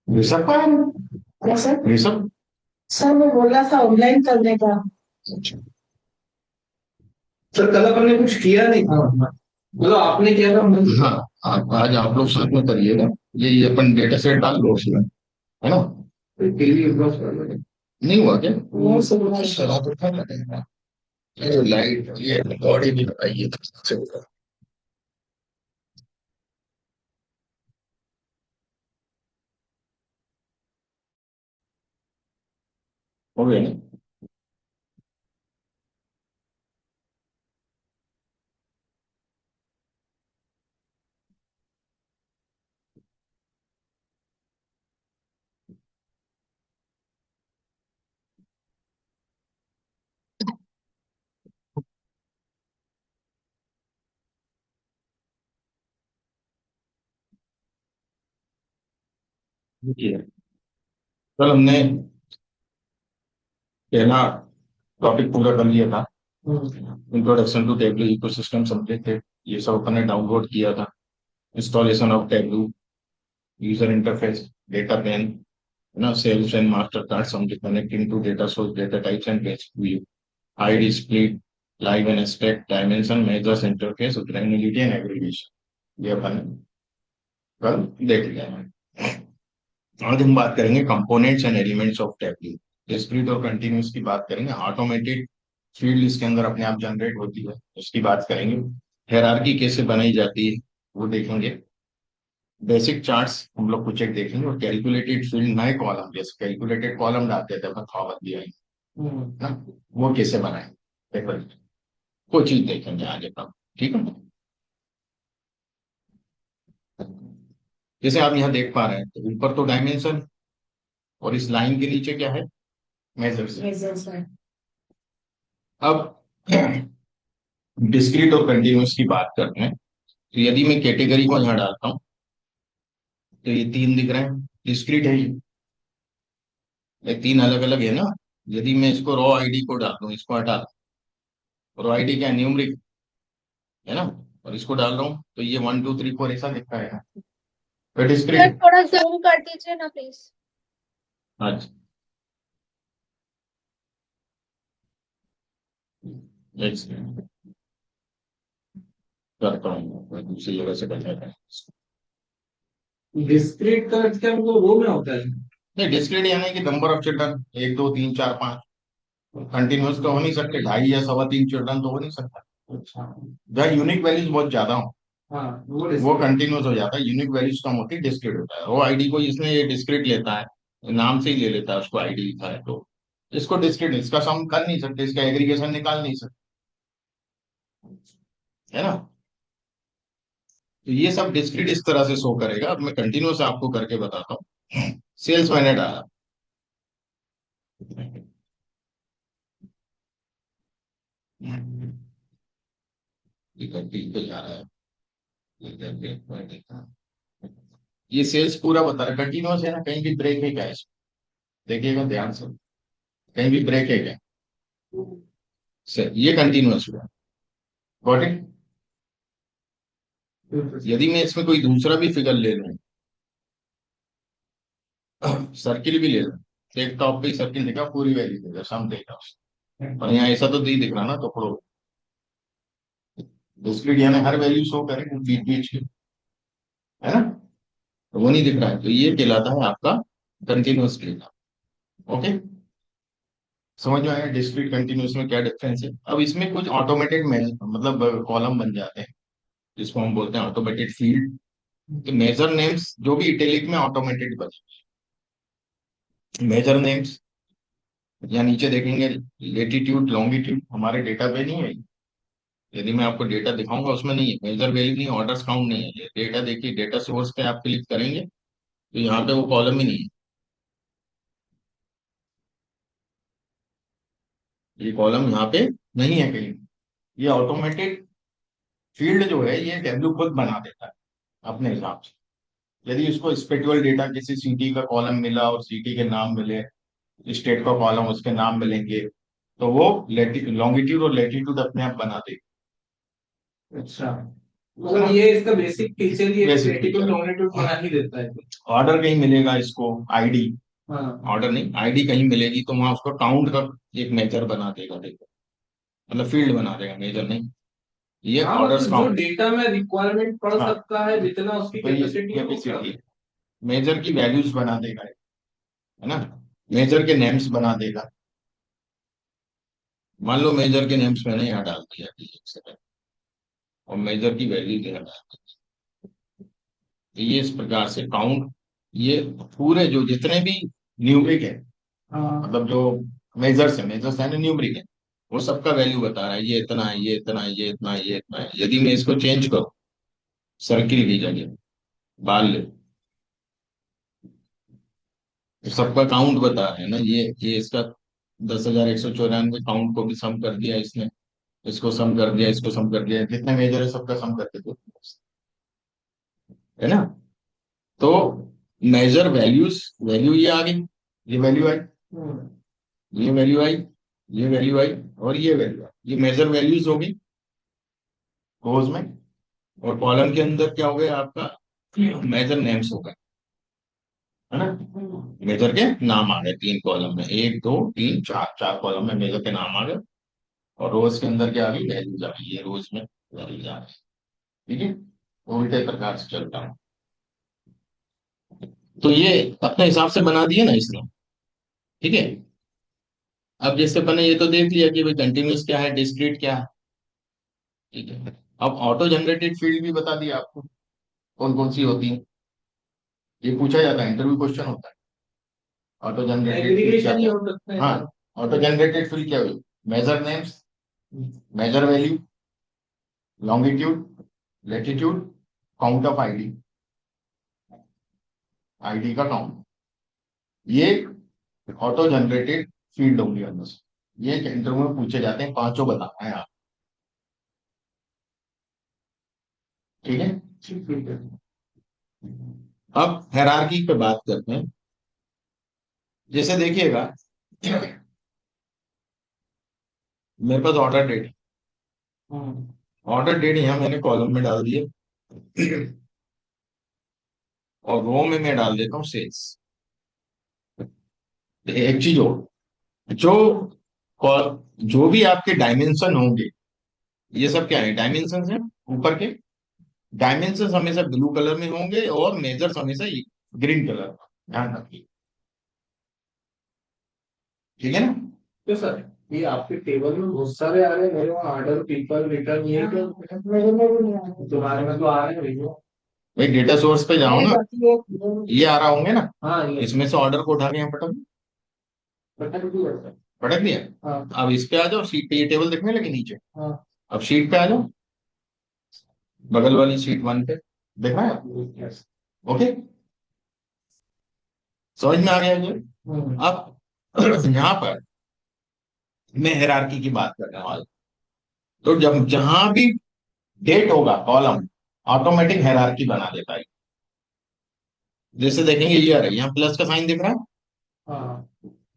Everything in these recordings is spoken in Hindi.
ऋषभ का है? क्या सर? ऋषभ। सर वो बोला था ऑनलाइन करने का। सर कल अपन ने कुछ किया नहीं था, मतलब आपने किया था हाँ। आज आप लोग साथ में करिएगा। ये अपन डेटा सेट डाल लो उसमें, है ना? नहीं हुआ क्या वो सब शराब उठा लगेगा। ये लाइट ये बॉडी भी बताइए से होगा। हो गया ना? देखिए, कल हमने पहला टॉपिक पूरा कर लिया था। Introduction to table ecosystem subject है। ये सब अपन ने डाउनलोड किया था। Installation of table, user interface, data plane, है ना, सेल्स एंड मास्टर कार्ड समझे, connecting to data source, data types and page view, ID split, live and stack, dimension, measures, interface, granularity and aggregation, ये अपन ने कल देख लिया है। आज हम बात करेंगे components and elements of table. Discrete और कंटिन्यूस की बात करेंगे। ऑटोमेटेड फील्ड इसके अंदर अपने आप जनरेट होती है, उसकी बात करेंगे। हायरार्की कैसे बनाई जाती है वो देखेंगे। बेसिक चार्ट्स हम लोग कुछ एक देखेंगे, और कैलकुलेटेड फील्ड, नए कॉलम, जैसे कैलकुलेटेड कॉलम डालते थे अपन फॉर्मत दिया है ना, वो कैसे बनाए, देखो वो चीज देखेंगे आगे का। ठीक है। जैसे आप यहाँ देख पा रहे हैं, तो ऊपर तो डायमेंशन, और इस लाइन के नीचे क्या है, मेजर्स। मेजर्स है। अब डिस्क्रीट और कंटिन्यूस की बात करते हैं। तो यदि मैं कैटेगरी को यहाँ डालता हूँ, तो ये तीन दिख रहे हैं, डिस्क्रीट है ये तीन अलग अलग है ना। यदि मैं इसको रॉ आईडी को डाल दूं, इसको हटा दूं, रॉ आईडी क्या न्यूमरिक है ना, और इसको डाल रहा हूँ, तो ये 1 2 3 4 ऐसा दिखता है ना, तो सर डिस्क्रीट। थोड़ा जूम कर दीजिए ना प्लीज। अच्छा, एक सेकंड करता हूँ, मैं दूसरी जगह से कर लेता हूँ। डिस्क्रीट का क्या मतलब वो में होता है? नहीं, डिस्क्रीट यानी कि नंबर ऑफ चिल्ड्रन, 1 2 3 4 5। कंटिन्यूअस तो हो नहीं सकते, ढाई या सवा तीन चिल्ड्रन तो हो नहीं सकता। अच्छा, जहाँ यूनिक वैल्यूज बहुत ज्यादा हो, हाँ वो कंटिन्यूअस हो जाता है, यूनिक वैल्यूज कम होती है, डिस्क्रीट होता है। वो आईडी को इसने ये डिस्क्रीट लेता है, नाम से ही ले लेता है उसको, आईडी लिखा है तो इसको डिस्क्रीट, इसका सम कर नहीं सकते, इसका एग्रीगेशन निकाल नहीं सकते, है ना। तो ये सब डिस्क्रीट इस तरह से शो करेगा। अब मैं कंटिन्यूअस आपको करके बताता हूँ। सेल्स मैंने डाला, ये पे जा रहा है, ये सेल्स पूरा बता रहा है, कंटिन्यूअस है ना, कहीं भी ब्रेक है क्या इसमें, देखिएगा ध्यान से, कहीं भी ब्रेक है क्या सर, ये कंटिन्यूअस हुआ। Got it. यदि मैं इसमें कोई दूसरा भी फिगर ले लूं, सर्किल भी ले लूं, तो एक टॉप पे सर्किल देगा, पूरी वैल्यू देगा, सम देगा, और यहाँ ऐसा तो नहीं दिख रहा ना, तो पढ़ो डिस्क्रीट यानी हर वैल्यू शो करे बीच बीच की, है ना, तो वो नहीं दिख रहा है, तो ये कहलाता है आपका कंटिन्यूअस डेटा। ओके, समझ में आया डिस्क्रीट कंटिन्यूअस में क्या डिफरेंस है। अब इसमें कुछ ऑटोमेटेड मतलब कॉलम बन जाते हैं, जिसको हम बोलते हैं ऑटोमेटेड फील्ड। तो मेजर नेम्स जो भी इटैलिक में ऑटोमेटेड बने, मेजर नेम्स, या नीचे देखेंगे लेटीट्यूड लॉन्गिट्यूड हमारे डेटा पे नहीं है। यदि मैं आपको डेटा दिखाऊंगा उसमें नहीं है, मेजर वैल्यू नहीं, ऑर्डर्स काउंट नहीं है। ये डेटा देखिए, डेटा सोर्स पे आप क्लिक करेंगे तो यहाँ पे वो कॉलम ही नहीं है, ये कॉलम यहाँ पे नहीं है कहीं। ये ऑटोमेटेड फील्ड जो है ये टेबलू खुद बना देता है अपने हिसाब से। यदि उसको स्पेटिअल डेटा किसी सिटी का कॉलम मिला और सिटी के नाम मिले, स्टेट का कॉलम उसके नाम मिलेंगे, तो वो लॉन्गिट्यूड और लेटीट्यूड अपने आप बना देगा। अच्छा, मतलब ये इसका बेसिक फीचर ये Basic लैटिट्यूड feature। लॉन्गिट्यूड बना ही देता है। ऑर्डर कहीं मिलेगा इसको, आईडी, हाँ ऑर्डर नहीं आईडी कहीं मिलेगी तो वहां उसको काउंट का एक मेजर बना देगा, देखो मतलब फील्ड बना देगा, मेजर नहीं। ये हाँ, ऑर्डर्स मतलब जो काउंट, डेटा में रिक्वायरमेंट पड़ हाँ सकता है जितना उसकी तो ये कैपेसिटी है वो कैपेसिटी है, मेजर की वैल्यूज बना देगा, है ना। मेजर के नेम्स बना देगा। मान लो मेजर के नेम्स मैंने यहाँ डाल दिया एक सेकंड, और मेजर की वैल्यू यहाँ डाल दी। तो ये इस प्रकार से काउंट, ये पूरे जो जितने भी न्यूमरिक है, हाँ मतलब जो मेजर्स है ना न्यूमरिक है, वो सबका वैल्यू बता रहा है, ये इतना है, ये इतना है, ये इतना है, ये इतना है। यदि मैं इसको चेंज करूं, सर्किल की जगह बाल ले, तो सबका काउंट बता रहे हैं ना, ये इसका 10,194 काउंट को भी सम कर दिया इसने, इसको सम कर दिया, इसको सम कर दिया, कितने मेजर है सबका सम करके दो, है ना। तो मेजर वैल्यूज, वैल्यू ये आ गई, ये वैल्यू आई, ये वैल्यू आई, ये वैल्यू आई, और ये वैल्यू आई, ये मेजर वैल्यूज होगी रोज में। और कॉलम के अंदर क्या हो गया आपका, मेजर नेम्स हो गए, है ना। मेजर के नाम आ गए, 3 कॉलम में, 1 2 3 4, 4 कॉलम में मेजर के नाम आ गए। और रोज के अंदर क्या आ गई, वैल्यूज आ गई, ये रोज में वैल्यूज आ गई, ठीक है। उल्टे प्रकार से चलता हूँ, तो ये अपने हिसाब से बना दिए ना इसने, ठीक है। अब जैसे अपने ये तो देख लिया कि भाई कंटिन्यूस क्या है, डिस्क्रीट क्या है, ठीक है। अब ऑटो जनरेटेड फील्ड भी बता दिया आपको कौन कौन सी होती है, ये पूछा जाता है, इंटरव्यू क्वेश्चन होता है। ऑटो जनरेटेड फील्ड क्या एग्रीगेशन ही है, हो सकता है हाँ, सर। ऑटो जनरेटेड फील्ड क्या हुई, measure names, measure value, longitude, latitude, count of ID, ID का काउंट, ये ऑटो जनरेटेड फील्ड होंगे अंदर से। ये इंटरव्यू में पूछे जाते हैं, पांचों बताना है आप, ठीक है। ठीक है। अब हायरार्की पे बात करते हैं। जैसे देखिएगा, मेरे पास ऑर्डर डेट, ऑर्डर डेट यहाँ मैंने कॉलम में डाल दिए, और रो में मैं डाल देता हूँ सेल्स। एक चीज हो, जो जो भी आपके डायमेंशन होंगे, ये सब क्या है, डायमेंशन है ऊपर के। डायमेंशन हमेशा ब्लू कलर में होंगे और मेजर्स हमेशा ग्रीन कलर में, ध्यान रखिए, ठीक है ना। तो सर ये आपके टेबल में बहुत सारे आ रहे हैं, मेरे वहाँ ऑर्डर पीपल रिटर्न ये तो मेरे में भी नहीं आ रहा। तुम्हारे में तो आ रहे हैं भैया। भाई डेटा सोर्स पे जाओ नहीं ना, बाकी ये ये आ रहा होंगे ना, हाँ ये इसमें से ऑर्डर को उठा के यहाँ पटक भी है सर। पटक दिया। हाँ अब इस पे आ जाओ, शीट पे ये टेबल दिखने लगे नीचे, हाँ अब शीट पे आ जाओ, बगल वाली शीट 1 पे, देख रहा है, ओके, समझ में आ गया ये। अब यहाँ पर मैं हायरार्की की बात करने वाला हूं। तो जब जहां भी डेट होगा कॉलम, ऑटोमेटिक हायरार्की बना देता है। जैसे देखेंगे ये आ रहा है, यहाँ प्लस का साइन दिख रहा हाँ।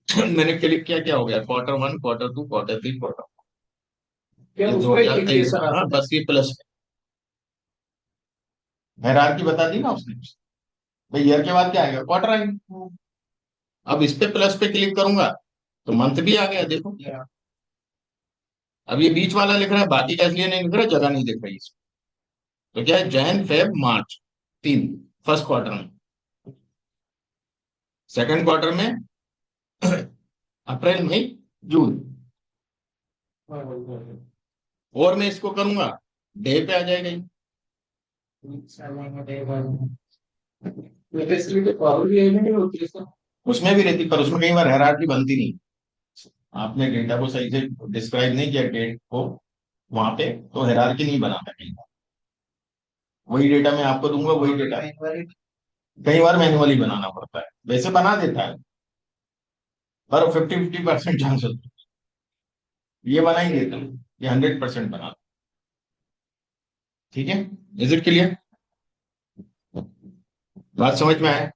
है, मैंने क्लिक किया, क्या हो गया, Q1 Q2 Q3 Q4, क्या ये उस पर क्लिक 2023 सर हाँ, आपने? बस ये प्लस हायरार्की बता दी ना उसने। भाई ईयर के बाद क्या आएगा, क्वार्टर आएगा। अब इस पे प्लस पे क्लिक करूंगा तो मंथ भी आ गया, देखो। अब ये बीच वाला लिख रहा है, बाकी का इसलिए नहीं लिख रहा, जगह नहीं दिख रही इसमें। तो क्या है, Jan Feb March 3 first quarter में, सेकंड क्वार्टर में अप्रैल मई जून। और मैं इसको करूंगा, डे पे आ जाएगा ये। फैसिलिटी पावर भी नहीं होती है सर। उसमें भी रहती, पर उसमें कई बार हायरार्की बनती नहीं। आपने डेटा को सही से डिस्क्राइब नहीं किया डेट को वहां पे, तो हायरार्की नहीं बनाता कहीं बार। वही डेटा मैं आपको दूंगा, वही डेटा कई बार मैन्युअली बनाना पड़ता है। वैसे बना देता है, पर 50-50% चांस होता है। ये बना ही देता है, ये 100% बना। ठीक है, इज इट क्लियर? बात समझ में आया?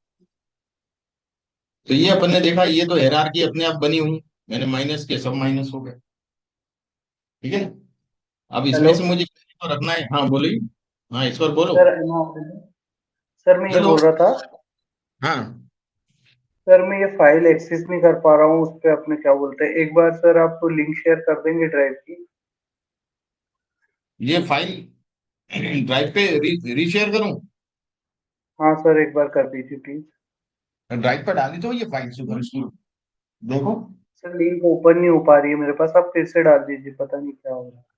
तो ये अपन ने देखा, ये तो हायरार्की अपने आप बनी हुई, मैंने माइनस किया, सब माइनस हो गए। ठीक है ना? अब इसमें हेलो से मुझे तो रखना है। हाँ बोलिए। हाँ ईश्वर बोलो। सर, सर मैं ये हेलो। बोल रहा था। हाँ, सर मैं ये फाइल एक्सेस नहीं कर पा रहा हूँ, उस पे अपने क्या बोलते हैं, एक बार सर आप तो लिंक शेयर कर देंगे ड्राइव की। ये फाइल ड्राइव पे रीशेयर करूं? हाँ सर, एक बार कर दीजिए प्लीज। ड्राइव पर डाली तो ये फाइल सुपर स्टोर, देखो। सर लिंक ओपन नहीं हो पा रही है मेरे पास, आप फिर से डाल दीजिए, पता नहीं क्या हो रहा है।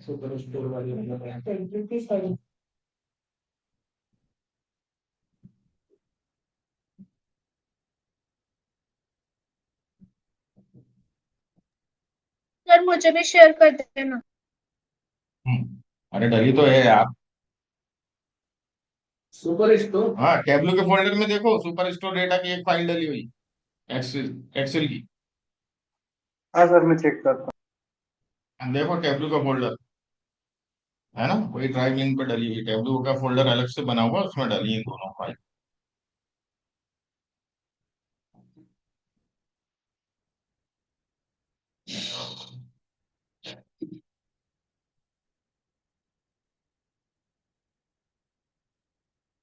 सुपर स्टोर वाले सर मुझे भी शेयर कर देना। अरे डली तो है यार। Super store. हाँ, टेबलो के फोल्डर में देखो, सुपर स्टोर डेटा की एक फाइल डली हुई, एक्सेल एक्सेल की। हाँ सर, मैं चेक करता देखो टेबलो का फोल्डर है ना, वही ड्राइव लिंक पे डली हुई। टेबलो का फोल्डर अलग से बना हुआ, उसमें डली है दोनों फाइल।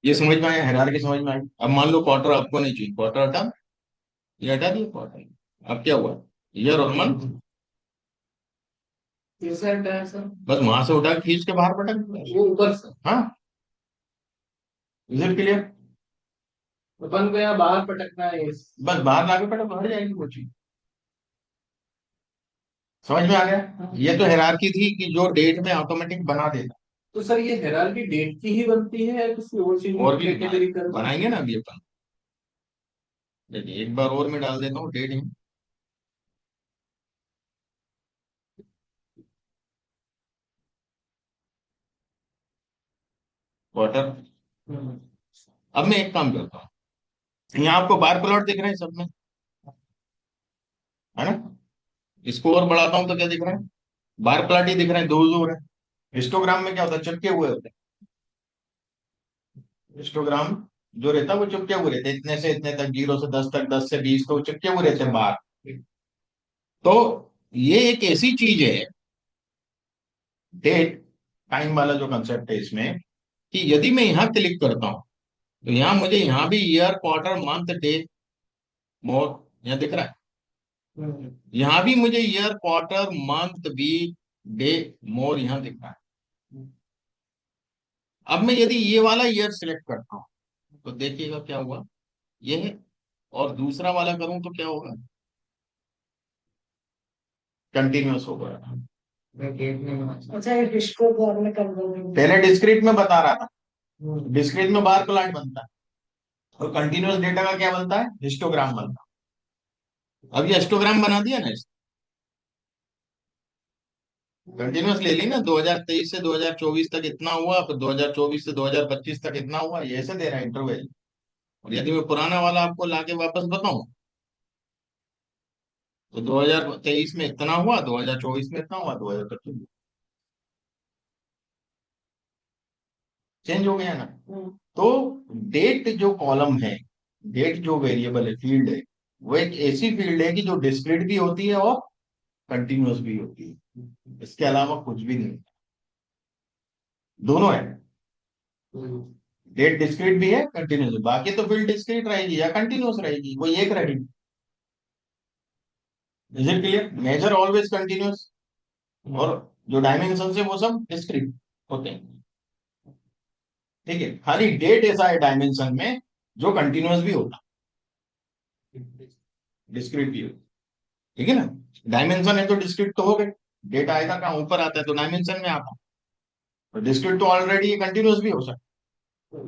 ये समझ में आया? हायरार्की समझ में आई? अब मान लो क्वार्टर आपको नहीं चाहिए, क्वार्टर हटा, ये हटा दिया क्वार्टर। अब क्या हुआ, ईयर और मंथ, कैसा है सर? बस वहां से उठा के खींच के बाहर पटक दिया। वो ऊपर से हाँ, इज इट क्लियर? अपन को यहाँ बाहर पटकना है बस बाहर लाके पटक, बाहर जाएगी वो चीज। समझ में आ गया? ये तो हायरार्की थी कि जो डेट में ऑटोमेटिक बना देता। तो सर ये हायरार्की डेट की ही बनती है या किसी और चीज और में भी कैटेगरी कर बनाएंगे ना अभी अपन। देखिए एक बार और मैं डाल देता हूँ डेट में। क्वार्टर। अब मैं एक काम करता हूँ, यहाँ आपको बार प्लॉट दिख रहे हैं सब में, है ना? इसको और बढ़ाता हूँ तो क्या दिख रहा है? बार प्लॉट ही दिख रहे हैं, दो दो है। हिस्टोग्राम में क्या होता है, चिपके हुए होते हैं। हिस्टोग्राम जो रहता है वो चिपके हुए रहते हैं, इतने से इतने तक, 0 से 10 तक, 10 से 20, तो वो चिपके हुए रहते हैं बार। तो ये एक ऐसी चीज है, डेट टाइम वाला जो कंसेप्ट है इसमें, कि यदि मैं यहाँ क्लिक करता हूँ तो यहाँ मुझे यहाँ भी year quarter month day more यहाँ दिख रहा है। यहाँ भी मुझे year quarter month week day more यहाँ दिख रहा है। अब मैं यदि ये वाला ईयर सिलेक्ट करता हूँ तो देखिएगा क्या हुआ, ये है। और दूसरा वाला करूं तो क्या होगा, कंटिन्यूअस होगा। अच्छा ये डिस्को द्वारा में कर दोगे। पहले डिस्क्रीट में बता रहा था, डिस्क्रीट में बार प्लॉट बनता है और कंटिन्यूअस डेटा का क्या बनता है, हिस्टोग्राम बनता है। अब ये हिस्टोग्राम बना दिया ना, कंटिन्यूअस ले ली ना, 2023 से 2024 तक इतना हुआ, फिर 2024 से 2025 तक इतना हुआ, ये ऐसे दे रहा है इंटरवल। और यदि मैं पुराना वाला आपको लाके वापस बताऊं तो 2023 में इतना हुआ, 2024 में इतना हुआ, 2025 में चेंज हो गया ना। तो डेट जो कॉलम है, डेट जो वेरिएबल है, फील्ड है, वो एक ऐसी फील्ड है कि जो डिस्क्रीट भी होती है और कंटिन्यूअस भी होती है। इसके अलावा कुछ भी नहीं, दोनों है। डेट डिस्क्रीट भी है, कंटिन्यूस, बाकी तो फील्ड डिस्क्रीट रहेगी या कंटिन्यूस रहेगी, वो एक रहेगी। Is it clear? Measure always continuous, और जो डायमेंशन है वो सब डिस्क्रीट होते हैं। ठीक है, खाली डेट ऐसा है डायमेंशन में जो कंटिन्यूस भी होता, डिस्क्रीट भी होता। ठीक है ना? डायमेंशन है तो डिस्क्रीट तो हो गए। डेटा आएगा कहाँ, ऊपर आता है तो डायमेंशन में आता है। डिस्क्रीट तो ऑलरेडी कंटिन्यूस भी हो सकता है।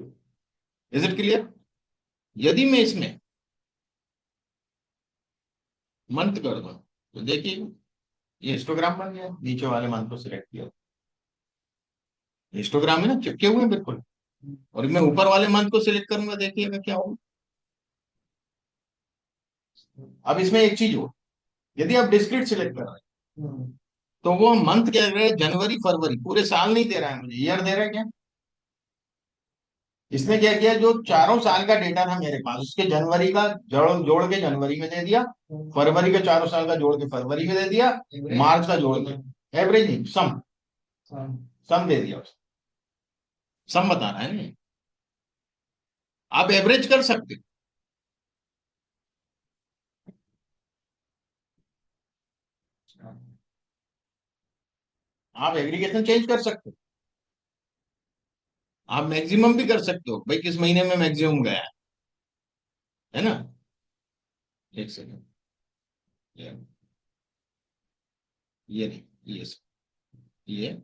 Is it clear? यदि मैं इसमें मंथ कर दूं तो देखिए ये हिस्टोग्राम बन गया, नीचे वाले मंथ को सिलेक्ट किया, हिस्टोग्राम में ना चिपके हुए हैं बिल्कुल। और मैं ऊपर वाले मंथ को सिलेक्ट करूंगा, देखिएगा क्या होगा। अब इसमें एक चीज हो, यदि आप डिस्क्रीट सिलेक्ट कर रहे हैं तो वो मंथ क्या दे रहा है, जनवरी फरवरी, पूरे साल नहीं दे रहा है मुझे, ईयर दे रहा है क्या। इसने क्या किया, जो चारों साल का डेटा था मेरे पास उसके जनवरी का जोड़ जोड़ के जनवरी में दे दिया, फरवरी के चारों साल का जोड़ के फरवरी में दे दिया, मार्च का जोड़ के एवरेज नहीं सम, सम दे दिया उसने। सम बता रहा है नहीं, आप एवरेज कर सकते हो। आप एग्रीगेशन चेंज कर सकते हो, आप मैक्सिमम भी कर सकते हो, भाई किस महीने में मैक्सिमम गया है ना। एक सेकंड, ये नहीं, ये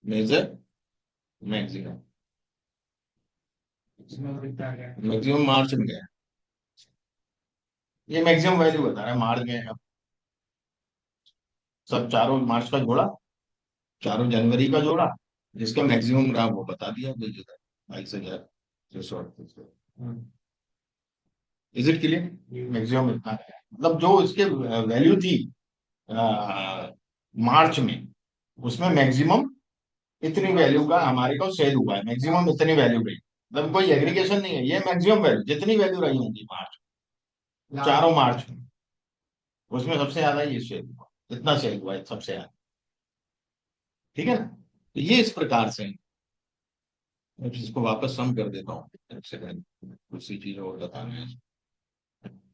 मेजर मैक्सिमम, मैक्सिमम मार्च में गया, ये मैक्सिमम वैल्यू बता रहा है मार्च में। अब सब चारों मार्च का जोड़ा, चारों जनवरी का जोड़ा, जिसका मैक्सिमम रहा वो बता दिया, 22,638। Is it clear? मैक्सिमम इतना है, मतलब जो इसके वैल्यू थी मार्च में, उसमें मैक्सिमम इतनी वैल्यू का हमारे को सेल हुआ है, मैक्सिमम इतनी वैल्यू रही, मतलब कोई एग्रीगेशन नहीं है, ये मैक्सिमम वैल्यू जितनी वैल्यू रही होगी मार्च, चारों मार्च में, उसमें सबसे ज्यादा ये सेल हुआ, इतना सेल हुआ है सबसे ज्यादा। ठीक है ना, तो ये इस प्रकार से है। मैं इसको वापस सम कर देता हूँ, एक सेकंड, कुछ सी चीज और बताना है।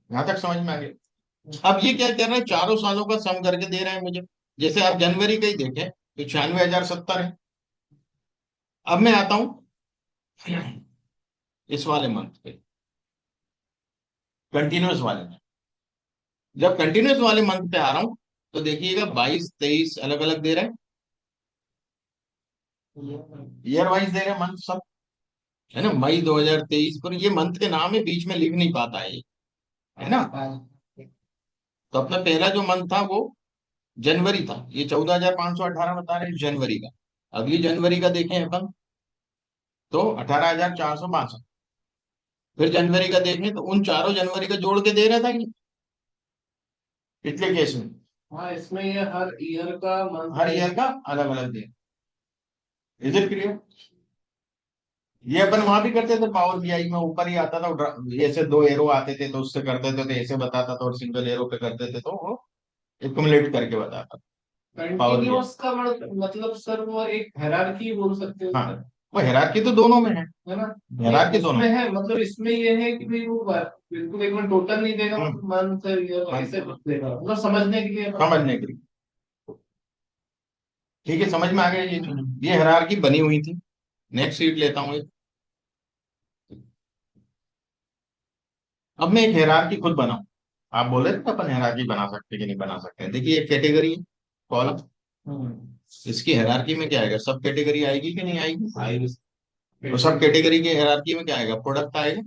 यहां तक समझ में आ गया? अब ये क्या कर रहे हैं, चारों सालों का सम करके दे रहे हैं मुझे। जैसे आप जनवरी का ही देखें तो 96,070 है। अब मैं आता हूं इस वाले मंथ पे, कंटिन्यूस वाले में। जब कंटिन्यूस वाले मंथ पे आ रहा हूं तो देखिएगा 22 23 अलग अलग दे रहे हैं, ईयर वाइज दे रहे हैं मंथ सब, है ना। मई 2023, पर ये मंथ के नाम है, बीच में लिख नहीं पाता है ये, है ना। तो अपना पहला जो मंथ था वो जनवरी था, ये 14,518 बता रहे हैं जनवरी का। अगली जनवरी का देखें अपन तो 18,462। फिर जनवरी का देखें तो उन चारों जनवरी का जोड़ के दे रहा था कि पिछले केस में, हाँ, इसमें ये हर ईयर का मंथ, हर ईयर का अलग अलग दे। Is it clear? ये अपन वहां भी करते थे, पावर बीआई में ऊपर ही आता था, ऐसे दो एरो आते थे तो उससे करते थे तो ऐसे बताता था, और सिंगल एरो पे करते थे तो वो एक्युमुलेट करके बताता था पावर बीआई। कंटिन्यूअस का मतलब सर वो एक हायरार्की बोल सकते हो। हाँ, वो हायरार्की तो दोनों में है, है ना। हायरार्की दोनों इसमें में। है, मतलब इसमें ये है कि भाई वो बिल्कुल एक बार टोटल नहीं देगा, मंथ ईयर ऐसे कुछ देगा, मतलब समझने के लिए। समझने के लिए ठीक है, समझ में आ गया ये हायरार्की बनी हुई थी। नेक्स्ट शीट लेता हूँ एक। अब मैं एक हायरार्की खुद बनाऊं, आप बोले थे अपन हायरार्की बना सकते कि नहीं बना सकते। देखिए एक कैटेगरी है, कॉलम, इसकी हायरार्की में क्या आएगा, सब कैटेगरी आएगी कि नहीं आएगी, आएगी। तो सब कैटेगरी के हायरार्की में क्या आएगा, प्रोडक्ट आएगा।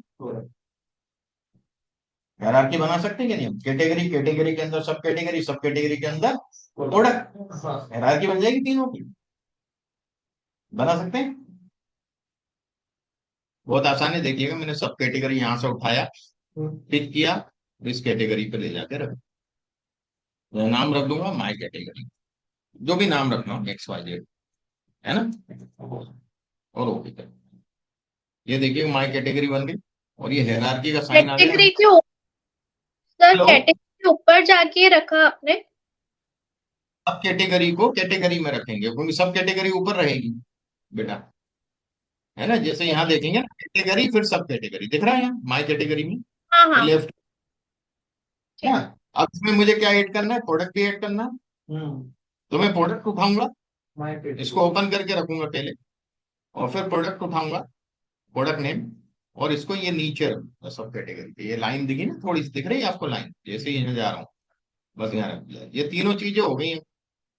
हायरार्की बना सकते हैं कि नहीं हम, कैटेगरी, कैटेगरी के अंदर सब कैटेगरी, सब कैटेगरी के अंदर प्रोडक्ट, हायरार्की बन जाएगी तीनों की। बना सकते हैं, बहुत आसान है। देखिएगा मैंने सब कैटेगरी यहां से उठाया, पिक किया, इस कैटेगरी पे ले जाके रख, मैं नाम रख दूंगा माई कैटेगरी, जो भी नाम रखना हो, एक्स वाई जेड, है ना। और ओके कर, ये देखिए माई कैटेगरी बन गई, और ये हायरार्की का साइन आ गया। कैटेगरी के ऊपर, सर हेलो, कैटेगरी के ऊपर जाके रखा आपने। सब कैटेगरी को कैटेगरी में रखेंगे, क्योंकि सब कैटेगरी ऊपर रहेगी बेटा, है ना। जैसे यहाँ देखेंगे ना, कैटेगरी फिर सब कैटेगरी दिख रहा है यहाँ माई कैटेगरी में, हाँ हाँ लेफ्ट, है ठीक। ना। अब इसमें मुझे क्या ऐड करना है, प्रोडक्ट भी ऐड करना है, तो मैं प्रोडक्ट उठाऊंगा, इसको ओपन करके रखूंगा पहले, और फिर प्रोडक्ट उठाऊंगा, प्रोडक्ट नेम, और इसको ये नीचे रखूंगा सब कैटेगरी पे। ये लाइन दिखी ना, थोड़ी सी दिख रही है आपको लाइन, जैसे ही मैं जा रहा हूँ बस यहाँ रख दिया, ये तीनों चीजें हो गई हैं।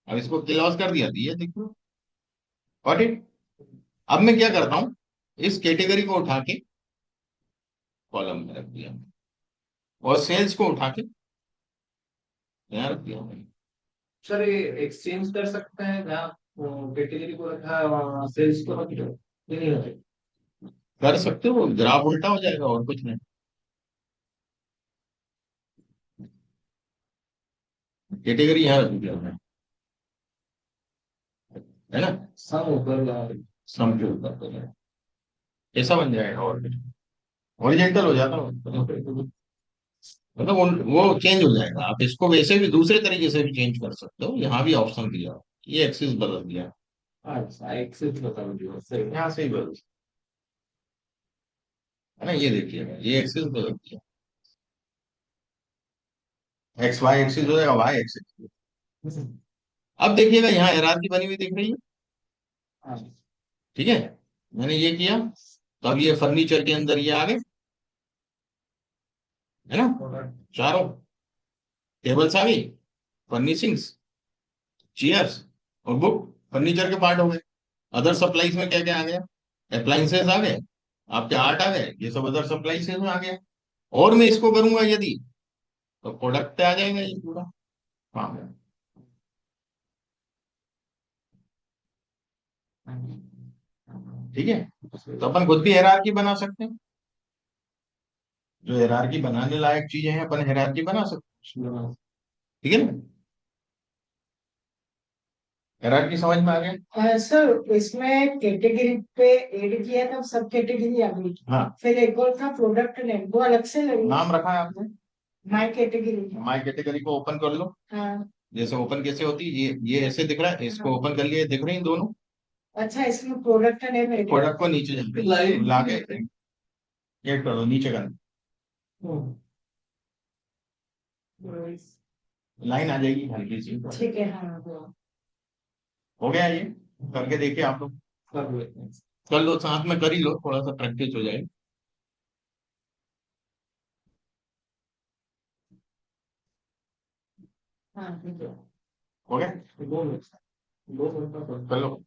अब इसको क्लोज कर दिया, ये देखो, गॉट इट। अब मैं क्या करता हूँ, इस कैटेगरी को उठा के कॉलम में रख दिया, और सेल्स को उठा के यहाँ रख दिया। सर ये एक्सचेंज कर सकते हैं जहाँ कैटेगरी को रखा सेल्स को रख दो, ये नहीं होते। कर सकते हो, ग्राफ उल्टा हो जाएगा और कुछ नहीं। कैटेगरी यहाँ रख दिया हमने, है ना, सम ऊपर सम के ऊपर तो है। ऐसा बन जाएगा, और हॉरिजेंटल हो जाता है, मतलब वो चेंज हो जाएगा। आप इसको वैसे भी दूसरे तरीके से भी चेंज कर सकते हो, यहाँ भी ऑप्शन दिया, ये एक्सिस बदल दिया, अच्छा एक्सेस बता दीजिए सही। यहाँ से ही बदल, है ना, ये देखिएगा, ये एक्सिस बदल दिया, एक्स वाई एक्सिस हो जाएगा, वाई एक्सिस। अब देखिएगा यहाँ हायरार्की बनी हुई दिख रही है, हाँ ठीक है। मैंने ये किया, तो अब ये फर्नीचर के अंदर ये आ गए, है ना, चारों टेबल्स आ गई, फर्निशिंग्स, चेयर्स और बुक फर्नीचर के पार्ट हो गए। अदर सप्लाईज में क्या क्या आ गया, अप्लाइंसेस आ गए, आपके आर्ट आ गए, ये सब अदर सप्लाईज में आ गया। और मैं इसको करूंगा यदि, तो प्रोडक्ट पे आ जाएगा ये पूरा। हाँ, ठीक है, तो अपन खुद भी हायरार्की बना सकते हैं, जो हायरार्की बनाने लायक चीजें हैं अपन हायरार्की बना सकते हैं, ठीक है ना। हायरार्की समझ में आ गया। सर इसमें कैटेगरी पे ऐड किया था, सब कैटेगरी आ गई। हाँ, फिर एक और था प्रोडक्ट नेम, वो अलग से लगेगा। नाम रखा है आपने, माय कैटेगरी। माई कैटेगरी को ओपन कर लो। हाँ। जैसे ओपन कैसे होती है, ये ऐसे दिख रहा है, इसको ओपन कर लिया, दिख रही है दोनों। अच्छा, इसमें प्रोडक्ट नेम ऐड। प्रोडक्ट को नीचे ला के ऐड कर दो, नीचे कर, लाइन आ जाएगी हल्की सी। ठीक है, हाँ। हो गया ये, करके देखिए आप लोग, कर लो साथ में, कर ही लो, थोड़ा सा प्रैक्टिस हो जाए। हाँ ठीक है। हो गया, कर लो।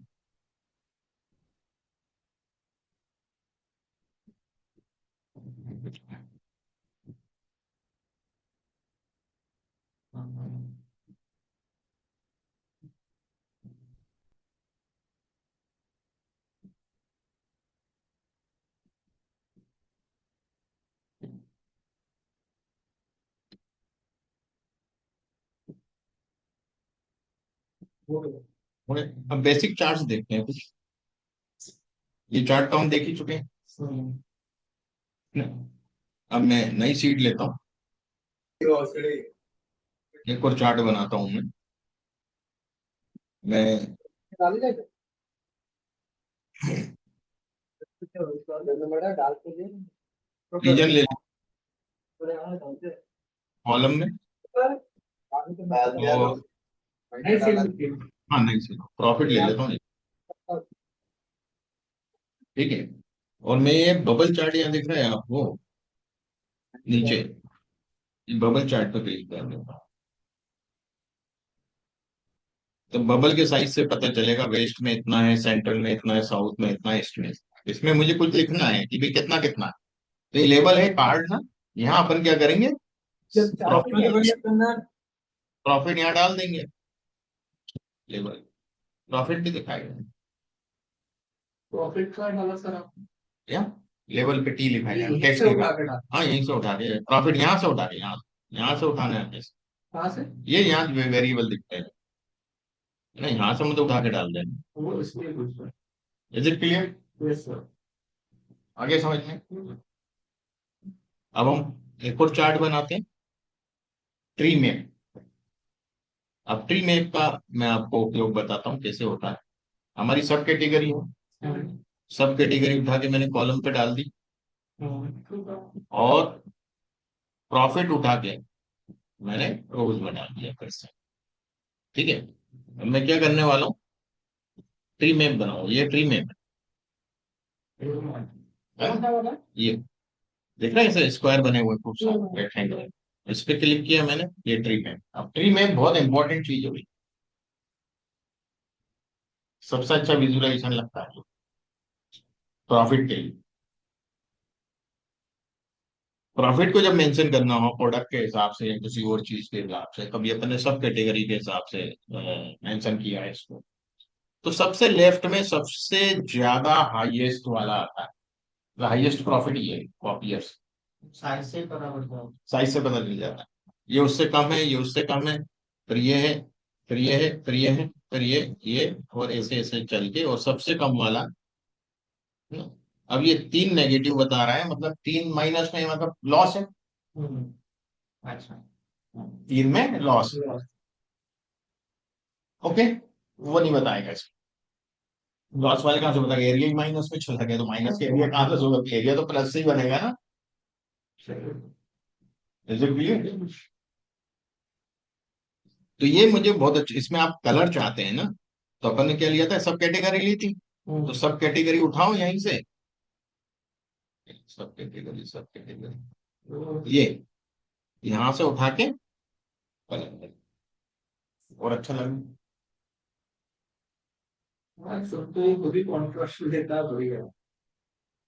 हो गया। अब बेसिक चार्ट्स देखते हैं कुछ, ये चार्ट तो हम देख ही चुके हैं। अब मैं नई सीट लेता हूँ, एक और चार्ट बनाता हूँ मैं रीजन ले, कॉलम में, और हाँ नहीं से प्रॉफिट ले लेता हूँ, ठीक है। और मैं ये बबल चार्ट यहाँ दिख रहा है आपको नीचे, ये बबल चार्ट पे क्लिक कर देता हूँ, तो बबल के साइज से पता चलेगा वेस्ट में इतना है, सेंट्रल में इतना है, साउथ में इतना है, ईस्ट में। इसमें मुझे कुछ लिखना है कि भाई कितना कितना है, तो ये लेबल है कार्ड ना, यहाँ अपन क्या करेंगे, प्रॉफिट यहाँ डाल देंगे, लेबल प्रॉफिट भी दिखाएगा, प्रॉफिट का डाला सर आप या लेवल पे टी लिखा है, यहीं टेक्स्ट से लिखा उठा है। के डाला। हाँ, यहीं से उठा के प्रॉफिट, यहाँ से उठा के, यहाँ से उठाना है पैसे। कहाँ से? ये यहाँ वेरिएबल दिखता है, नहीं यहाँ से मुझे उठा के डाल देना। वो इसलिए पूछ रहा इज इट क्लियर, हूँ। Yes sir. आगे समझ में। अब हम एक और चार्ट बनाते हैं, ट्री मैप। अब ट्री मैप का मैं आपको उपयोग बताता हूँ कैसे होता है। हमारी सब कैटेगरी है, सब कैटेगरी उठा के मैंने कॉलम पे डाल दी, और प्रॉफिट उठा के मैंने रोज में डाल दिया फिर से, ठीक है। अब मैं क्या करने वाला हूँ, ट्री मैप बनाओ, ये ट्री मैप है ना? ये देख रहे हैं ऐसे स्क्वायर बने हुए खूब सारे रेक्टेंगल, इस पे क्लिक किया मैंने, ये ट्री में। अब ट्री में बहुत इंपॉर्टेंट चीज हुई, सबसे अच्छा विजुअलाइजेशन लगता है प्रॉफिट के लिए। प्रॉफिट को जब मेंशन करना हो प्रोडक्ट के हिसाब से या किसी और चीज के हिसाब से, कभी अपन ने सब कैटेगरी के हिसाब से मेंशन किया है इसको, तो सबसे लेफ्ट में सबसे ज्यादा हाईएस्ट वाला आता है, हाईएस्ट प्रॉफिट ये कॉपियर्स। साइज से बराबर का। साइज से बदल नहीं जाता, ये उससे कम है, ये उससे कम है, फिर ये है, फिर ये है, फिर ये है, फिर ये और ऐसे ऐसे चल के, और सबसे कम वाला। अब ये 3 नेगेटिव बता रहा है, मतलब 3 माइनस में, मतलब लॉस है, अच्छा। 3 में लॉस। ओके, वो नहीं बताएगा इसको, लॉस वाले कहां से बताएगा, एरिया ही माइनस में चला गया तो माइनस के एरिया कहां से होगा, एरिया तो प्लस से ही बनेगा ना। Is it clear? तो ये मुझे बहुत अच्छा, इसमें आप कलर चाहते हैं ना, तो अपन ने क्या लिया था, सब कैटेगरी ली थी, तो सब कैटेगरी उठाओ यहीं से, सब कैटेगरी, सब कैटेगरी, ये यहां से उठा के कलर करो, और अच्छा लगे। तो खुद ही कॉन्ट्रास्ट देता है बढ़िया।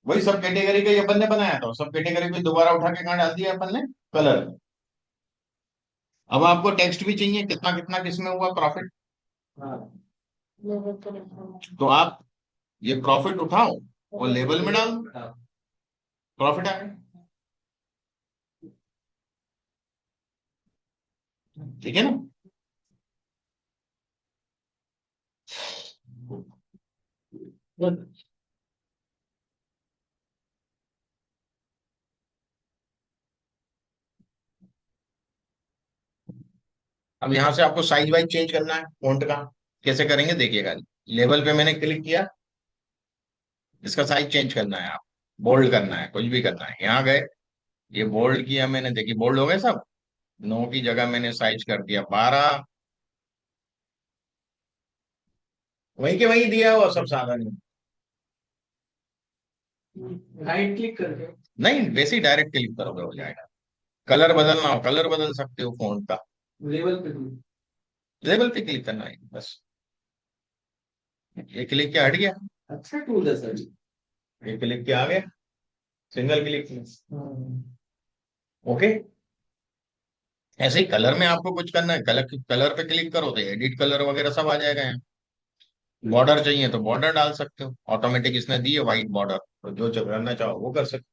वही सब कैटेगरी का ये अपन ने बनाया था, सब कैटेगरी को दोबारा उठा के कहाँ डाल दिया अपन ने, कलर। अब आपको टेक्स्ट भी चाहिए, कितना कितना किसमें हुआ प्रॉफिट, हाँ। तो आप ये प्रॉफिट उठाओ और लेबल में डाल दो, प्रॉफिट आ गया। ठीक है ना। अब यहां से आपको साइज वाइज चेंज करना है फॉन्ट का, कैसे करेंगे देखिएगा। लेवल पे मैंने क्लिक किया, इसका साइज चेंज करना है, आप बोल्ड करना है, कुछ भी करना है, यहाँ गए, ये बोल्ड किया मैंने, देखिए बोल्ड हो गए सब। 9 की जगह मैंने साइज कर दिया 12, वही के वही दिया हुआ सब साधन में। राइट क्लिक करके। नहीं, वैसे ही डायरेक्ट क्लिक करोगे हो जाएगा। कलर बदलना हो कलर बदल सकते हो फॉन्ट का, लेवल पे क्लिक। लेवल पे क्लिक करना है बस। ये क्लिक किया हट गया, अच्छा टूल है सर। ये क्लिक किया आ गया, सिंगल क्लिक। हाँ। ओके, ऐसे ही कलर में आपको कुछ करना है, कलर कलर पे क्लिक करो तो एडिट कलर वगैरह सब आ जाएगा यहाँ। बॉर्डर चाहिए तो बॉर्डर डाल सकते हो, ऑटोमेटिक इसने दी है व्हाइट बॉर्डर, तो जो जो करना चाहो वो कर सकते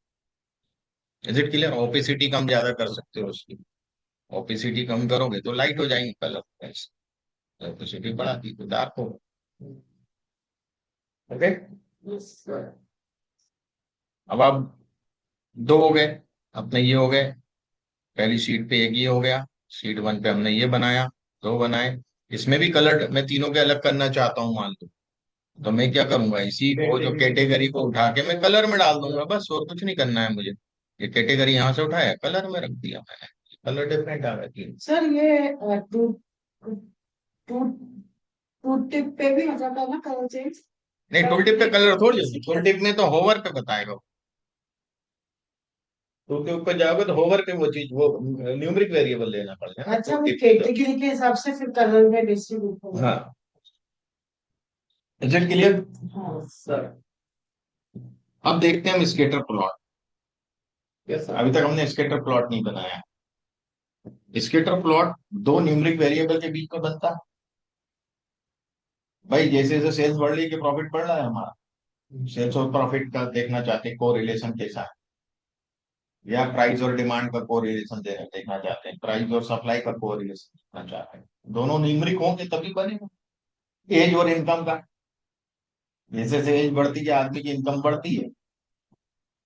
हो। Is it clear. ओपेसिटी कम ज्यादा कर सकते हो उसकी, ओपेसिटी कम करोगे तो लाइट हो जाएंगे कलर, ओपेसिटी बढ़ाती तो डार्क हो। ओके, अब आप दो हो गए अपने, ये हो गए, पहली शीट पे एक ये हो गया, शीट 1 पे हमने ये बनाया, दो बनाए। इसमें भी कलर मैं तीनों के अलग करना चाहता हूँ मान लो, तो मैं क्या करूंगा, इसी को जो कैटेगरी को उठा के मैं कलर में डाल दूंगा बस, और कुछ नहीं करना है मुझे। ये कैटेगरी यहाँ से उठाया कलर में रख दिया मैंने, कलर डिफरेंट आ गया। सर ये टू टू टू टिप पे भी हो जाता है ना कलर चेंज। नहीं, टूल टिप पे कलर थोड़ी होती, टूल टिप में तो होवर पे बताएगा, टूल टिप पे जाओगे तो होवर पे वो चीज, वो न्यूमरिक वेरिएबल लेना पड़ेगा ना अच्छा वो tooltip पे कैटेगरी के हिसाब से फिर कलर में डिस्ट्रीब्यूट तो। होगा। हाँ, इज इट क्लियर। हाँ सर। अब देखते हैं हम स्केटर प्लॉट। Yes sir. अभी तक हमने स्केटर प्लॉट नहीं बनाया। स्केटर प्लॉट दो न्यूमरिक वेरिएबल के बीच में बनता है। भाई जैसे जैसे सेल्स बढ़ रही है कि प्रॉफिट बढ़ रहा है हमारा, सेल्स और प्रॉफिट का देखना चाहते हैं को रिलेशन कैसा है, या प्राइस और डिमांड का को रिलेशन देखना चाहते हैं, प्राइस और सप्लाई का को रिलेशन देखना चाहते हैं, दोनों न्यूमरिक होंगे तभी बनेगा। एज और इनकम का, जैसे जैसे एज बढ़ती है आदमी की इनकम बढ़ती है,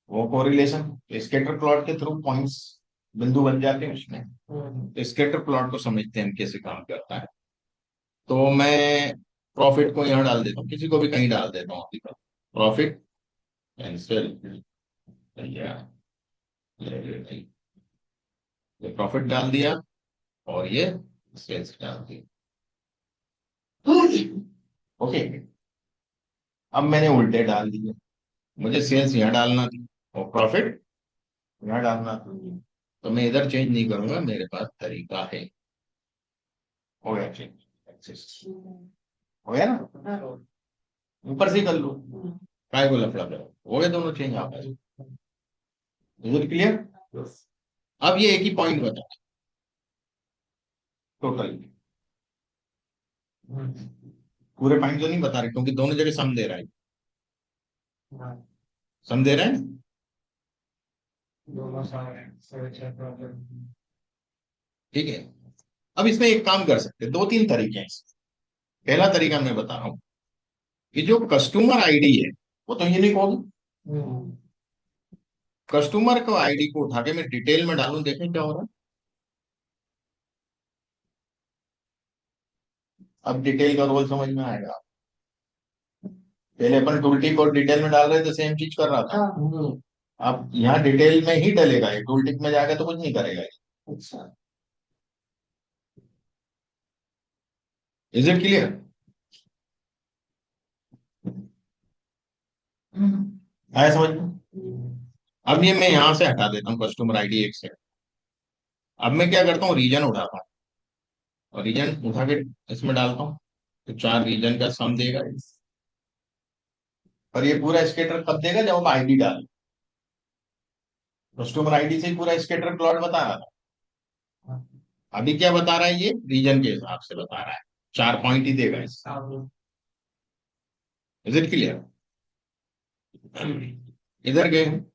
वो कोरिलेशन स्केटर प्लॉट के थ्रू पॉइंट्स बिंदु बन जाते हैं उसमें। स्केटर प्लॉट को समझते हैं हम कैसे काम करता है। तो मैं प्रॉफिट को यहाँ डाल देता हूँ, किसी को भी कहीं डाल देता हूँ अभी, प्रॉफिट कैंसिल, ये प्रॉफिट डाल दिया और ये सेल्स डाल दिया। ओके, अब मैंने उल्टे डाल दिए, मुझे सेल्स यहाँ डालना थी और प्रॉफिट यहाँ डालना था, तो मैं इधर चेंज नहीं करूंगा, मेरे पास तरीका है। हो गया चेंज, एक्सेस हो गया ना, हाँ, ऊपर से ही कर लो, काय को लफड़ा करो, हो गए दोनों चेंज आप। इधर क्लियर। अब ये एक ही पॉइंट बता टोटल, पूरे पॉइंट तो नहीं बता रहे क्योंकि दोनों जगह सम दे रहा है, सम दे रहा है ना? ठीक है। अब इसमें एक काम कर सकते हैं, दो तीन तरीके हैं इसमें। पहला तरीका मैं बता रहा हूं कि जो कस्टमर आईडी है वो तो यूनिक होगी, कस्टमर को आईडी को उठा के मैं डिटेल में डालूं, देखें क्या हो रहा है। अब डिटेल का रोल समझ में आएगा। पहले अपन टूल टिप और डिटेल में डाल रहे थे, सेम चीज कर रहा था। हाँ, अब यहाँ डिटेल में ही डलेगा, ये टूल टिप में जाके तो कुछ नहीं करेगा। अच्छा, इज इट क्लियर? आया समझ में? अब ये मैं यहां से हटा देता हूँ कस्टमर आईडी एक से। अब मैं क्या करता हूँ, रीजन उठाता हूँ और रीजन उठा के इसमें डालता हूँ, तो 4 रीजन का सम देगा ये। और ये पूरा स्केटर कब देगा, जब आप आईडी डाल, कस्टमर आईडी से ही पूरा स्केटर प्लॉट बता रहा था। अभी क्या बता रहा है, ये रीजन के हिसाब से बता रहा है, 4 पॉइंट ही देगा इससे। Is it clear? इधर गए हम।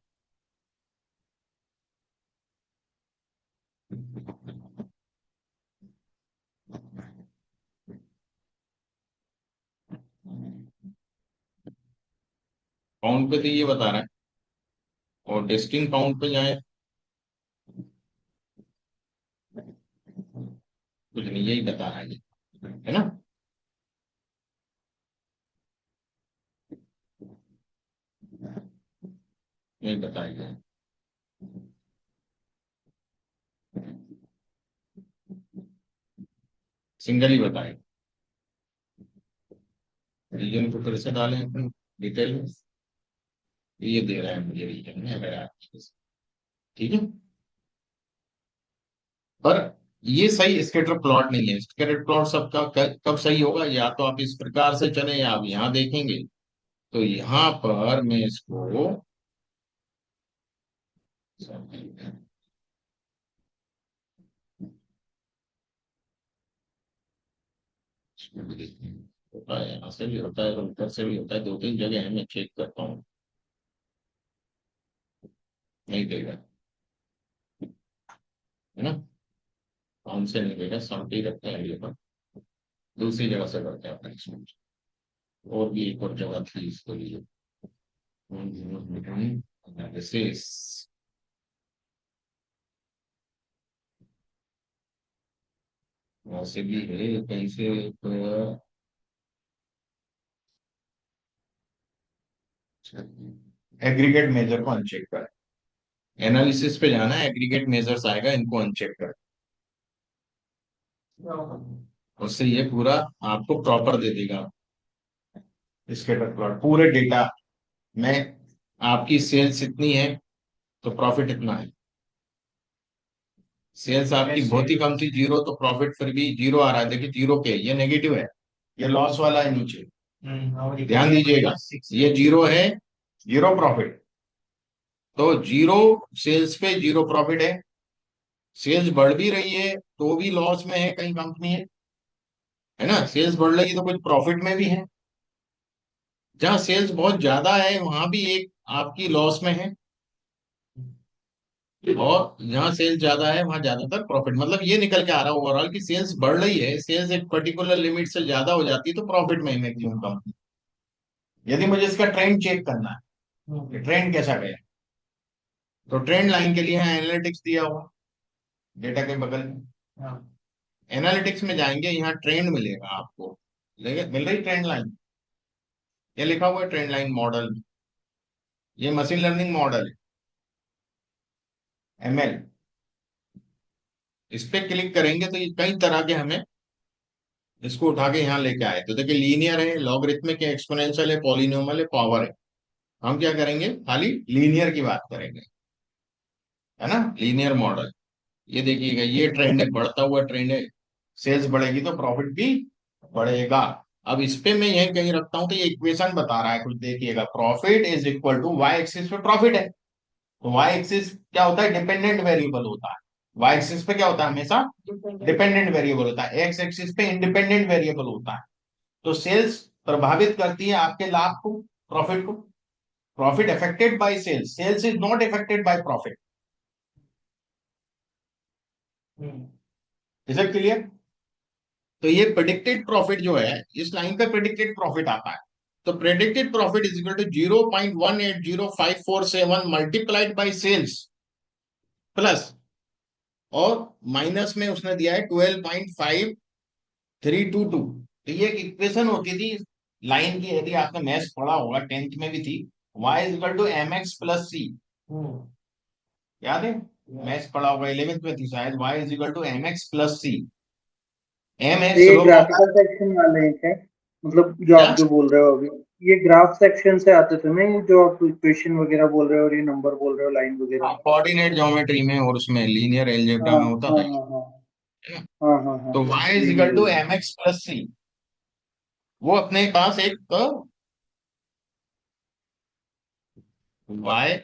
काउंट पे तो ये बता रहा है, और टेस्टिंग काउंट पे जाए, कुछ नहीं, यही बता रहा है ये, है ना। यही बताएगा, सिंगल ही बताएगा। रीजन को फिर से डालें अपन डिटेल में, ये दे रहा है मुझे रीजन में, अगर आप, ठीक है। पर ये सही स्कैटर प्लॉट नहीं है। स्कैटर प्लॉट सबका कब सही होगा, या तो आप इस प्रकार से चले या आप यहाँ देखेंगे, तो यहाँ पर मैं इसको होता है, यहाँ से भी होता है, उधर से भी होता है, 2-3 जगह है, मैं चेक करता हूँ, नहीं देगा, है ना। कौन से नहीं देगा, सब ही रखते हैं ये पर, दूसरी जगह से करते हैं अपने इसमें। और भी एक और जगह थी इसके लिए, विशेष वैसे भी है कहीं से, एग्रीगेट मेजर को अनचेक कर, एनालिसिस पे जाना है, एग्रीगेट मेजर्स आएगा, इनको अनचेक कर, उससे ये पूरा आपको प्रॉपर दे देगा स्कैटर प्लॉट, पूरे डेटा में आपकी सेल्स इतनी है तो प्रॉफिट इतना है। सेल्स आपकी बहुत ही कम थी, जीरो, तो प्रॉफिट फिर भी जीरो आ रहा है। देखिए जीरो के, ये नेगेटिव है, ये लॉस वाला है नीचे, ध्यान दीजिएगा, ये जीरो है, जीरो प्रॉफिट। तो जीरो सेल्स पे जीरो प्रॉफिट है, सेल्स बढ़ भी रही है तो भी लॉस में है कई कंपनी है ना। सेल्स बढ़ रही है तो कुछ प्रॉफिट में भी है, जहां सेल्स बहुत ज्यादा है वहां भी एक आपकी लॉस में है, और जहां सेल्स ज्यादा है वहां ज्यादातर प्रॉफिट। मतलब ये निकल के आ रहा है ओवरऑल कि सेल्स बढ़ रही है, सेल्स एक पर्टिकुलर लिमिट से ज्यादा हो जाती है तो प्रॉफिट में है मैक्सिमम कंपनी। यदि मुझे इसका ट्रेंड चेक करना है, ट्रेंड कैसा गया, तो ट्रेंड लाइन के लिए यहाँ एनालिटिक्स दिया हुआ डेटा के बगल में, एनालिटिक्स में जाएंगे, यहाँ ट्रेंड मिलेगा आपको, मिल रही ट्रेंड लाइन, ये लिखा हुआ है ट्रेंड लाइन मॉडल, ये मशीन लर्निंग मॉडल है, एमएल। इस पे क्लिक करेंगे तो ये कई तरह के हमें इसको उठा के यहाँ लेके आए। तो देखिए लीनियर है, लॉगरिथमिक है, एक्सपोनेंशियल है, पॉलिनोमियल है, पावर है। हम क्या करेंगे, खाली लीनियर की बात करेंगे, है ना, लीनियर मॉडल। ये देखिएगा, ये ट्रेंड है, बढ़ता हुआ ट्रेंड है। सेल्स बढ़ेगी तो प्रॉफिट भी बढ़ेगा। अब इस पे मैं यही कहीं रखता हूं, तो ये इक्वेशन बता रहा है कुछ, देखिएगा, profit is equal to Y axis पे प्रॉफिट है, तो वाई एक्सिस क्या होता है, डिपेंडेंट वेरिएबल होता है। वाई एक्सिस पे क्या होता है, हमेशा डिपेंडेंट वेरिएबल होता है, एक्स एक्सिस पे इंडिपेंडेंट वेरिएबल होता है। तो सेल्स प्रभावित करती है आपके लाभ को, प्रॉफिट को। Profit affected by sales, sales is not affected by profit. Is it clear? तो ये प्रेडिक्टेड प्रॉफिट जो है, इस लाइन पे प्रेडिक्टेड प्रॉफिट आता है। तो predicted profit is equal to 0.1805547 multiplied by sales plus, और माइनस में उसने दिया है 12.5322। तो ये एक इक्वेशन होती थी लाइन की, यदि आपने मैथ्स पढ़ा होगा, 10th में भी थी। y is equal to M x plus c, याद है? मैथ्स पढ़ा होगा, 11th में थी शायद। y is equal to M x plus C. M है तो ये स्लोप ऑफ, ग्राफिकल सेक्शन वाले हैं क्या? मतलब जो क्या? आप जो बोल रहे हो अभी, ये ग्राफ सेक्शन से आते थे ना, ये जो आप इक्वेशन वगैरह बोल रहे हो और ये नंबर बोल रहे हो, लाइन वगैरह। कोऑर्डिनेट ज्योमेट्री में और उसमें लीनियर हाँ एलजेब्रा में होता हाँ था, हाँ हाँ है ना? हाँ हाँ हाँ तो हाँ, y इज यही इक्वल टू यही। एम एक्स प्लस सी, वो अपने पास एक y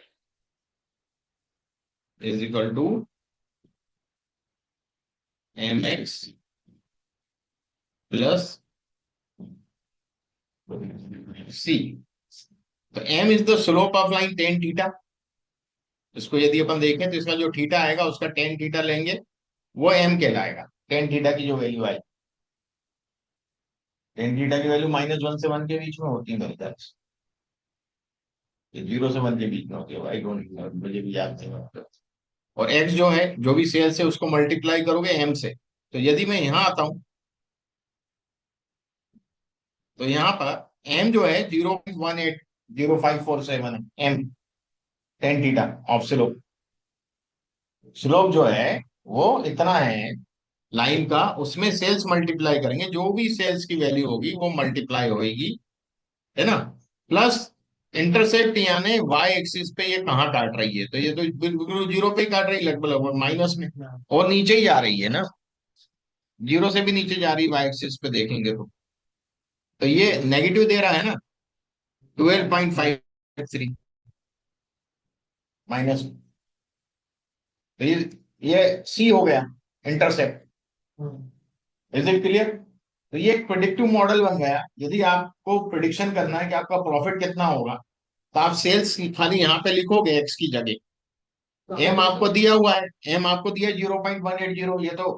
is equal to M x plus c. तो m is the slope of line tan theta. इसको यदि अपन देखें तो इसका जो थीटा आएगा उसका टेन थीटा लेंगे, वो m कहलाएगा। टेन थीटा की जो वैल्यू आई, टेन थीटा की वैल्यू -1 से 1 के बीच में होती है मेरे ख्याल से, 0 से 1 के बीच में होती है। आई डोंट नो, मुझे भी याद नहीं। और x जो है, जो भी सेल्स है, उसको मल्टीप्लाई करोगे m से। तो यदि मैं यहां आता हूं, तो यहां पर m जो है 0.1805547 है, m tan theta of slope. Slope जो है वो इतना है लाइन का, उसमें सेल्स मल्टीप्लाई करेंगे, जो भी सेल्स की वैल्यू होगी वो मल्टीप्लाई होगी, है ना? प्लस इंटरसेप्ट, यानी वाई एक्सिस पे ये कहाँ काट रही है, तो ये तो बिल्कुल जीरो पे ही काट रही है, लगभग लगभग माइनस में, और नीचे ही जा रही है ना, जीरो से भी नीचे जा रही है वाई एक्सिस पे देखेंगे तो ये नेगेटिव दे रहा है ना, 12.53 माइनस। तो ये सी हो गया इंटरसेप्ट। Is it clear? तो ये एक प्रिडिक्टिव मॉडल बन गया। यदि आपको प्रिडिक्शन करना है कि आपका प्रॉफिट कितना होगा, तो आप सेल्स खाली यहाँ पे लिखोगे एक्स की जगह। एम आपको दिया हुआ है, एम आपको दिया 0.180, ये तो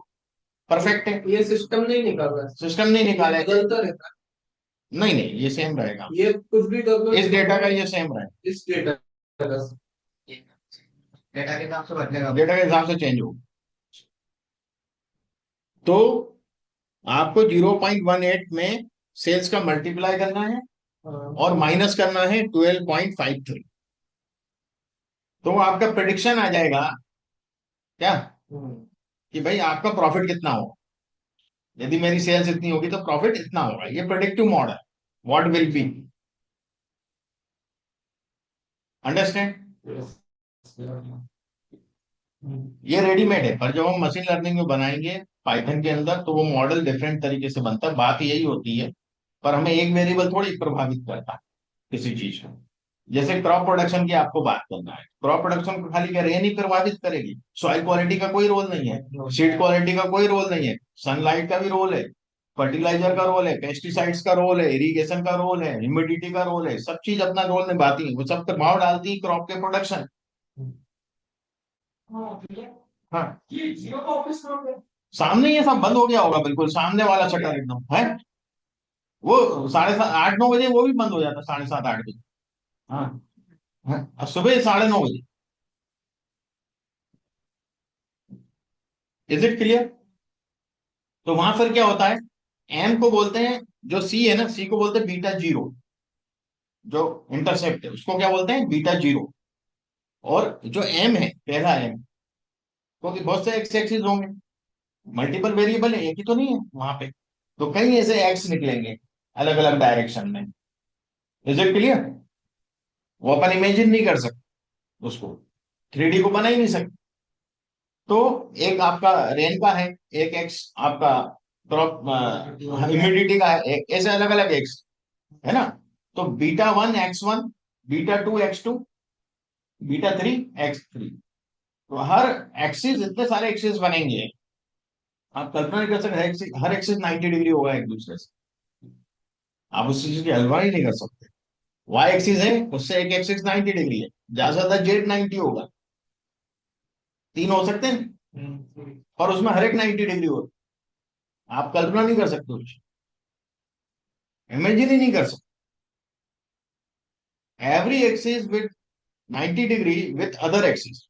परफेक्ट है। ये सिस्टम नहीं निकाल रहा है, सिस्टम नहीं निकाला है, बदलता रहता है। नहीं नहीं, ये सेम रहेगा, ये कुछ भी कर दो, इस डेटा का ये सेम रहेगा, इस डेटा का। डेटा के हिसाब से बदलेगा, डेटा के हिसाब से चेंज होगा। तो आपको 0.18 में सेल्स का मल्टीप्लाई करना है और माइनस करना है 12.53, तो आपका प्रेडिक्शन आ जाएगा क्या, कि भाई आपका प्रॉफिट कितना होगा। यदि मेरी सेल्स इतनी होगी तो प्रॉफिट इतना होगा। ये predictive model, what will be, understand? ये रेडीमेड है, पर जब हम मशीन लर्निंग में बनाएंगे पाइथन के अंदर, तो वो मॉडल डिफरेंट तरीके से बनता है। बात यही होती है, पर हमें एक वेरिएबल थोड़ी प्रभावित करता है किसी चीज को। जैसे क्रॉप प्रोडक्शन की आपको बात करना है, क्रॉप प्रोडक्शन को खाली क्या रेन ही प्रभावित करेगी? सॉइल क्वालिटी का कोई रोल नहीं है, सीड क्वालिटी का कोई रोल नहीं है, सनलाइट का भी रोल है, फर्टिलाइजर का रोल है, पेस्टिसाइड्स का रोल है, इरिगेशन का रोल है, ह्यूमिडिटी का रोल है, सब चीज अपना रोल निभाती है, वो सब प्रभाव डालती है क्रॉप के प्रोडक्शन। हाँ, सामने ये सब बंद हो गया होगा, बिल्कुल सामने वाला शटर एकदम है, वो 7:30 8 9 बजे वो भी बंद हो जाता, 7:30 8 बजे। हाँ, हाँ, और सुबह 9:30 बजे। Is it clear? तो वहां फिर क्या होता है, एम को बोलते हैं, जो सी है ना, सी को बोलते हैं बीटा जीरो, जो इंटरसेप्ट है उसको क्या बोलते हैं, बीटा जीरो। और जो एम है, पहला एम, क्योंकि बहुत से एक्स एक्सिस होंगे, मल्टीपल वेरिएबल है, एक ही तो नहीं है वहां पे, तो कई ऐसे एक्स निकलेंगे अलग अलग डायरेक्शन में। Is it clear? वो अपन इमेजिन नहीं कर सकते उसको, 3D को बना ही नहीं सकते। तो एक आपका रेन का है, एक एक्स आपका क्रॉप ह्यूमिडिटी का है, ऐसे अलग अलग एक्स है ना। तो β1 x1, β2 x2, β3 x3, तो हर एक्सिस, इतने सारे एक्सिस बनेंगे, आप कल्पना नहीं कर सकते हर एक्सिस 90 डिग्री होगा एक दूसरे से, आप उस चीज की हलवा ही नहीं कर सकते। वाई एक्सिस है, उससे एक एक्सिस 90 डिग्री है, ज्यादा से ज्यादा जेड 90 होगा, तीन हो सकते हैं, और उसमें हर एक 90 डिग्री हो, आप कल्पना नहीं कर सकते, कुछ इमेजिन ही नहीं कर सकते। Every axis with 90 degree with other axis,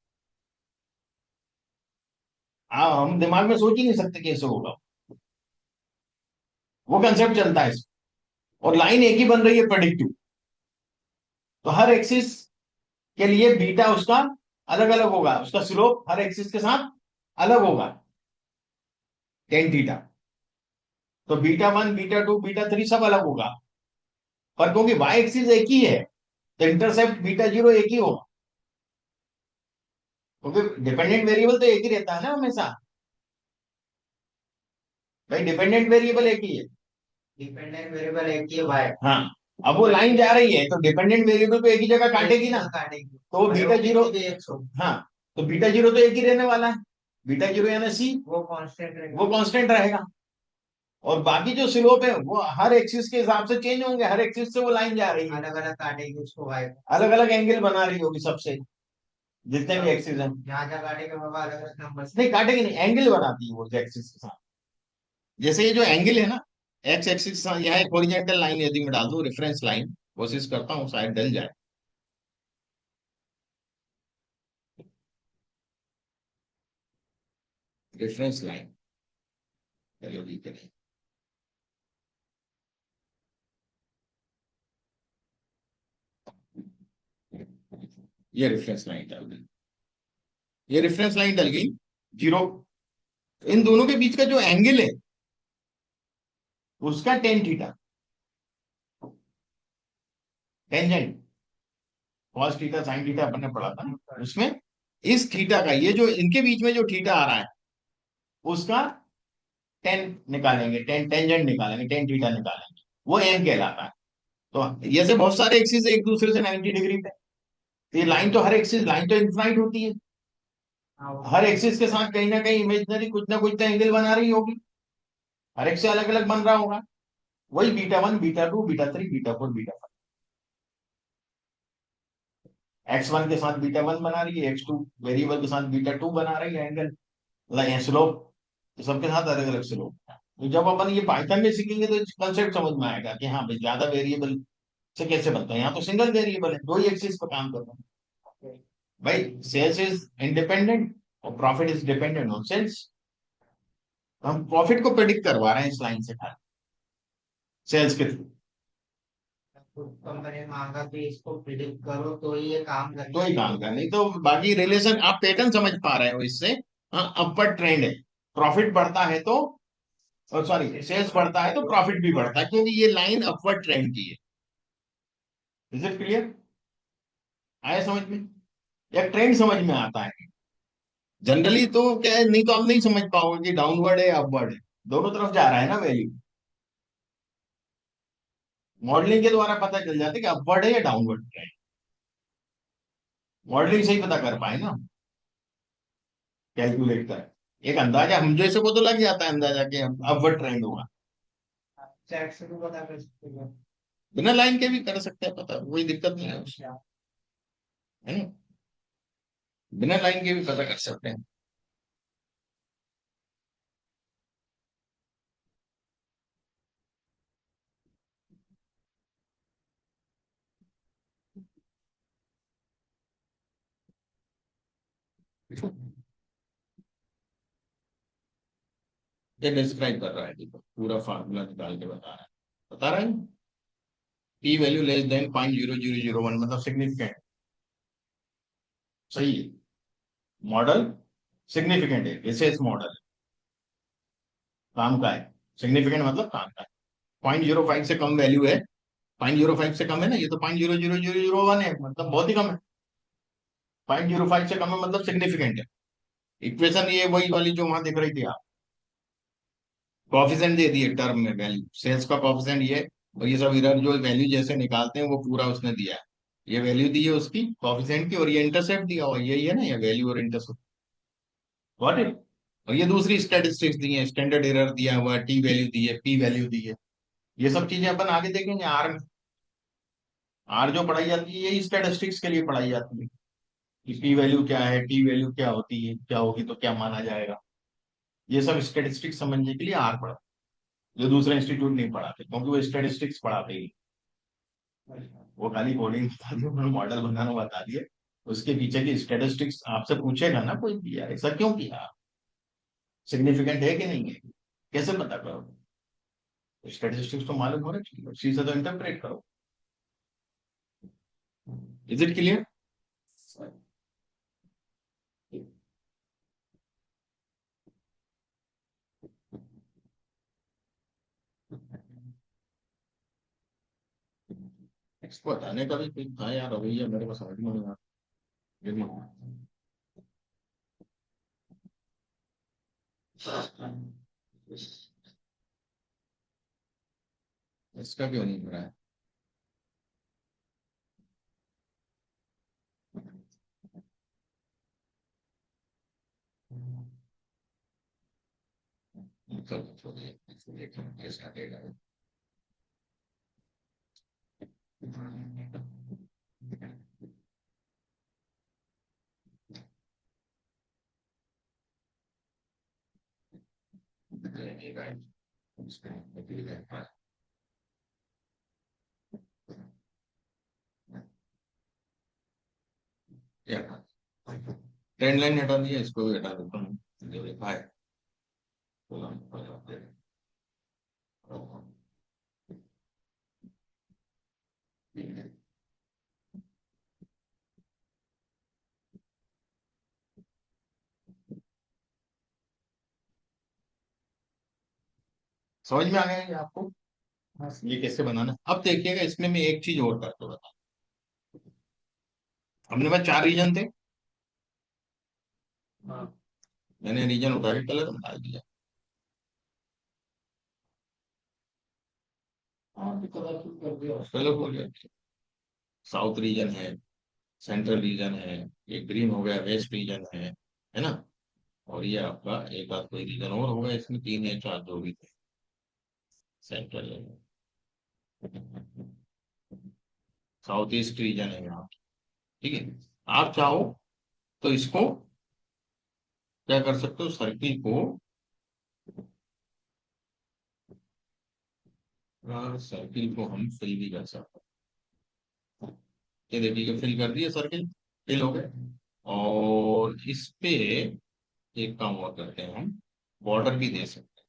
हम दिमाग में सोच ही नहीं सकते कैसे होगा, वो कंसेप्ट चलता है इसमें। और लाइन एक ही बन रही है प्रेडिक्टिव, तो हर एक्सिस के लिए बीटा उसका अलग अलग होगा, उसका स्लोप हर एक्सिस के साथ अलग होगा, टेन थीटा। तो β1 β2 β3 सब अलग होगा, पर क्योंकि वाई एक्सिस एक ही है तो इंटरसेप्ट β0 एक ही होगा, क्योंकि डिपेंडेंट वेरिएबल तो एक ही रहता है ना हमेशा, भाई डिपेंडेंट वेरिएबल एक ही है। डिपेंडेंट वेरिएबल एक ही है भाई। हाँ, अब वो लाइन जा रही है तो डिपेंडेंट वेरिएबल को एक ही जगह काटेगी ना, काटेगी तो β0, भी 100 हाँ, तो β0 तो एक ही रहने वाला है, β0 यानी सी, वो कांस्टेंट रहेगा। वो कांस्टेंट रहेगा। और बाकी जो स्लोप है वो हर एक्सिस के हिसाब से चेंज होंगे, हर एक्सिस से वो लाइन जा रही है, अलग अलग काटेगी उसको भाई। अलग अलग एंगल बना रही होगी सबसे, जितने भी एक्सिस हैं। जहाँ जहाँ काटेगा वहाँ अलग अलग नंबर से। नहीं काटेगी नहीं, एंगल बनाती है वो एक्सिस के साथ। जैसे ये जो एंगल है ना, एक्स एक्सिस, यहाँ एक हॉरिजॉन्टल लाइन यदि मैं डाल दूं, रेफरेंस लाइन, कोशिश करता हूँ शायद डल जाए। रेफरेंस लाइन, चलो ठीक है, ये रेफरेंस लाइन डाल दी, ये रेफरेंस लाइन डल गई जीरो। इन दोनों के बीच का जो एंगल है उसका tan theta, tangent, cos theta sine theta अपन ने पढ़ा था ना, उसमें इस थीटा का, ये जो इनके बीच में जो थीटा आ रहा है उसका टेन निकालेंगे, टेन टेंजेंट निकालेंगे, टेन थीटा निकालेंगे, वो एन कहलाता है। तो जैसे बहुत सारे एक्सिस एक दूसरे से 90 डिग्री पे, तो ये लाइन तो हर एक्सिस, लाइन तो इनफाइनाइट होती है, हर एक्सिस के साथ कहीं ना कहीं इमेजनरी कुछ ना कुछ तो एंगल बना रही होगी, हर एक से अलग अलग बन रहा होगा, वही β1 β2 β3 β4 β5, x1 के साथ β1 बना रही है, x2 वेरिएबल के साथ β2 बना रही है एंगल, स्लोप, तो सबके साथ अलग अलग स्लोप। तो जब अपन ये पाइथन में सीखेंगे तो कंसेप्ट समझ में आएगा कि हाँ भाई ज्यादा वेरिएबल से कैसे बनता है, यहाँ तो सिंगल वेरिएबल है, दो ही एक्सिस पर काम कर रहे हैं भाई। सेल्स इज इंडिपेंडेंट और profit is dependent on sales, हम प्रॉफिट को प्रेडिक्ट करवा रहे हैं इस लाइन से खाली, सेल्स के थ्रू, कंपनी ने मांगा कि इसको प्रिडिक्ट करो तो ये काम करेगा। तो ही काम का, नहीं तो बाकी रिलेशन आप पैटर्न समझ पा रहे हो इससे। हाँ, अपवर्ड ट्रेंड है, प्रॉफिट बढ़ता है तो, सॉरी सेल्स बढ़ता है तो प्रॉफिट भी बढ़ता है, क्योंकि ये लाइन अपवर्ड ट्रेंड की है। इज इट क्लियर, आया समझ में, या ट्रेंड समझ में आता है? जनरली तो क्या है, नहीं तो आप नहीं समझ पाओगे कि डाउनवर्ड है या अपवर्ड है, दोनों तरफ जा रहा है ना वैल्यू, मॉडलिंग के द्वारा पता चल जाता है कि अपवर्ड है या डाउनवर्ड ट्रेंड, मॉडलिंग से ही पता कर पाए ना, कैलकुलेट कर, एक अंदाजा हम जैसे को तो लग जाता है अंदाजा कि अपवर्ड ट्रेंड होगा, चैट से भी पता कर सकते हो। बिना लाइन के भी कर सकते हैं पता, कोई दिक्कत नहीं है उसमें, है ना, बिना लाइन के भी पता कर सकते हैं। ये डिस्क्राइब कर रहा है, देखो पूरा फार्मूला निकाल के बता रहा है, पी वैल्यू लेस देन 0.0001 मतलब सिग्निफिकेंट, सही है, मॉडल सिग्निफिकेंट है, विशेष मॉडल काम का है, सिग्निफिकेंट मतलब काम का है, 0.05 से कम वैल्यू है, 0.05 से कम है ना, ये तो 0.00001 है, मतलब बहुत ही कम है, 0.05 से कम है मतलब सिग्निफिकेंट है, इक्वेशन ये वही वाली जो वहां दिख रही थी आप, कॉफिशिएंट दे दिए टर्म में वैल्यू, सेल्स का कॉफिशिएंट ये, और ये सब इधर जो वैल्यू जैसे निकालते हैं वो पूरा उसने दिया है। ये वैल्यू दी है उसकी कॉफिशिएंट की, और ये इंटरसेप्ट दिया हुआ है, यही है ना, ये वैल्यू और इंटरसेप्ट, व्हाट इट। और ये दूसरी स्टैटिस्टिक्स दी है, स्टैंडर्ड एरर दिया हुआ है, टी वैल्यू दी है, पी वैल्यू दी है। ये सब चीजें अपन आगे देखेंगे आर में। आर जो पढ़ाई जाती है यही स्टैटिस्टिक्स के लिए पढ़ाई जाती है, कि पी वैल्यू क्या है, टी वैल्यू क्या होती है, क्या होगी तो क्या माना जाएगा। ये सब स्टैटिस्टिक्स समझने के लिए आर पढ़ा, जो दूसरे इंस्टीट्यूट नहीं पढ़ाते, क्योंकि वो स्टैटिस्टिक्स पढ़ाते ही, वो खाली कोडिंग बता दी, उन्होंने मॉडल बनाना बता दिए, उसके पीछे की स्टैटिस्टिक्स आपसे पूछेगा ना कोई भी, यार ऐसा क्यों किया, सिग्निफिकेंट है कि नहीं है, कैसे पता करो। स्टैटिस्टिक्स तो मालूम होना चाहिए, उसी से तो इंटरप्रेट करो। Is it clear? इसको बताने का भी कोई था यार, रवैया मेरे को समझ में नहीं आ रहा। इसका क्यों नहीं हो रहा है? चलो छोड़िए, इसको देखते हैं कैसा देगा। ट्रेंड लाइन हटा दिया, इसको भी हटा देता हूँ। बाय। समझ में आ गया ये आपको, ये कैसे बनाना। अब देखिएगा इसमें मैं एक चीज और करके बता, हमने पास 4 रीजन थे, मैंने रीजन उठा के कलर में डाल दिया। कलर हो गया, साउथ रीजन है, सेंट्रल रीजन है, ये ग्रीन हो गया, वेस्ट रीजन है ना। और ये आपका एक आध कोई रीजन और होगा, इसमें 3 या 4 जो भी थे, सेंट्रल है, साउथ ईस्ट रीजन है यहाँ, ठीक है। आप चाहो तो इसको क्या कर सकते हो, सर्किल को, सर्किल को हम फिल भी कर सकते हैं। ये देखिए फिल कर दिए, सर्किल फिल हो गए। और इस पे एक काम और करते हैं हम, बॉर्डर भी दे सकते हैं।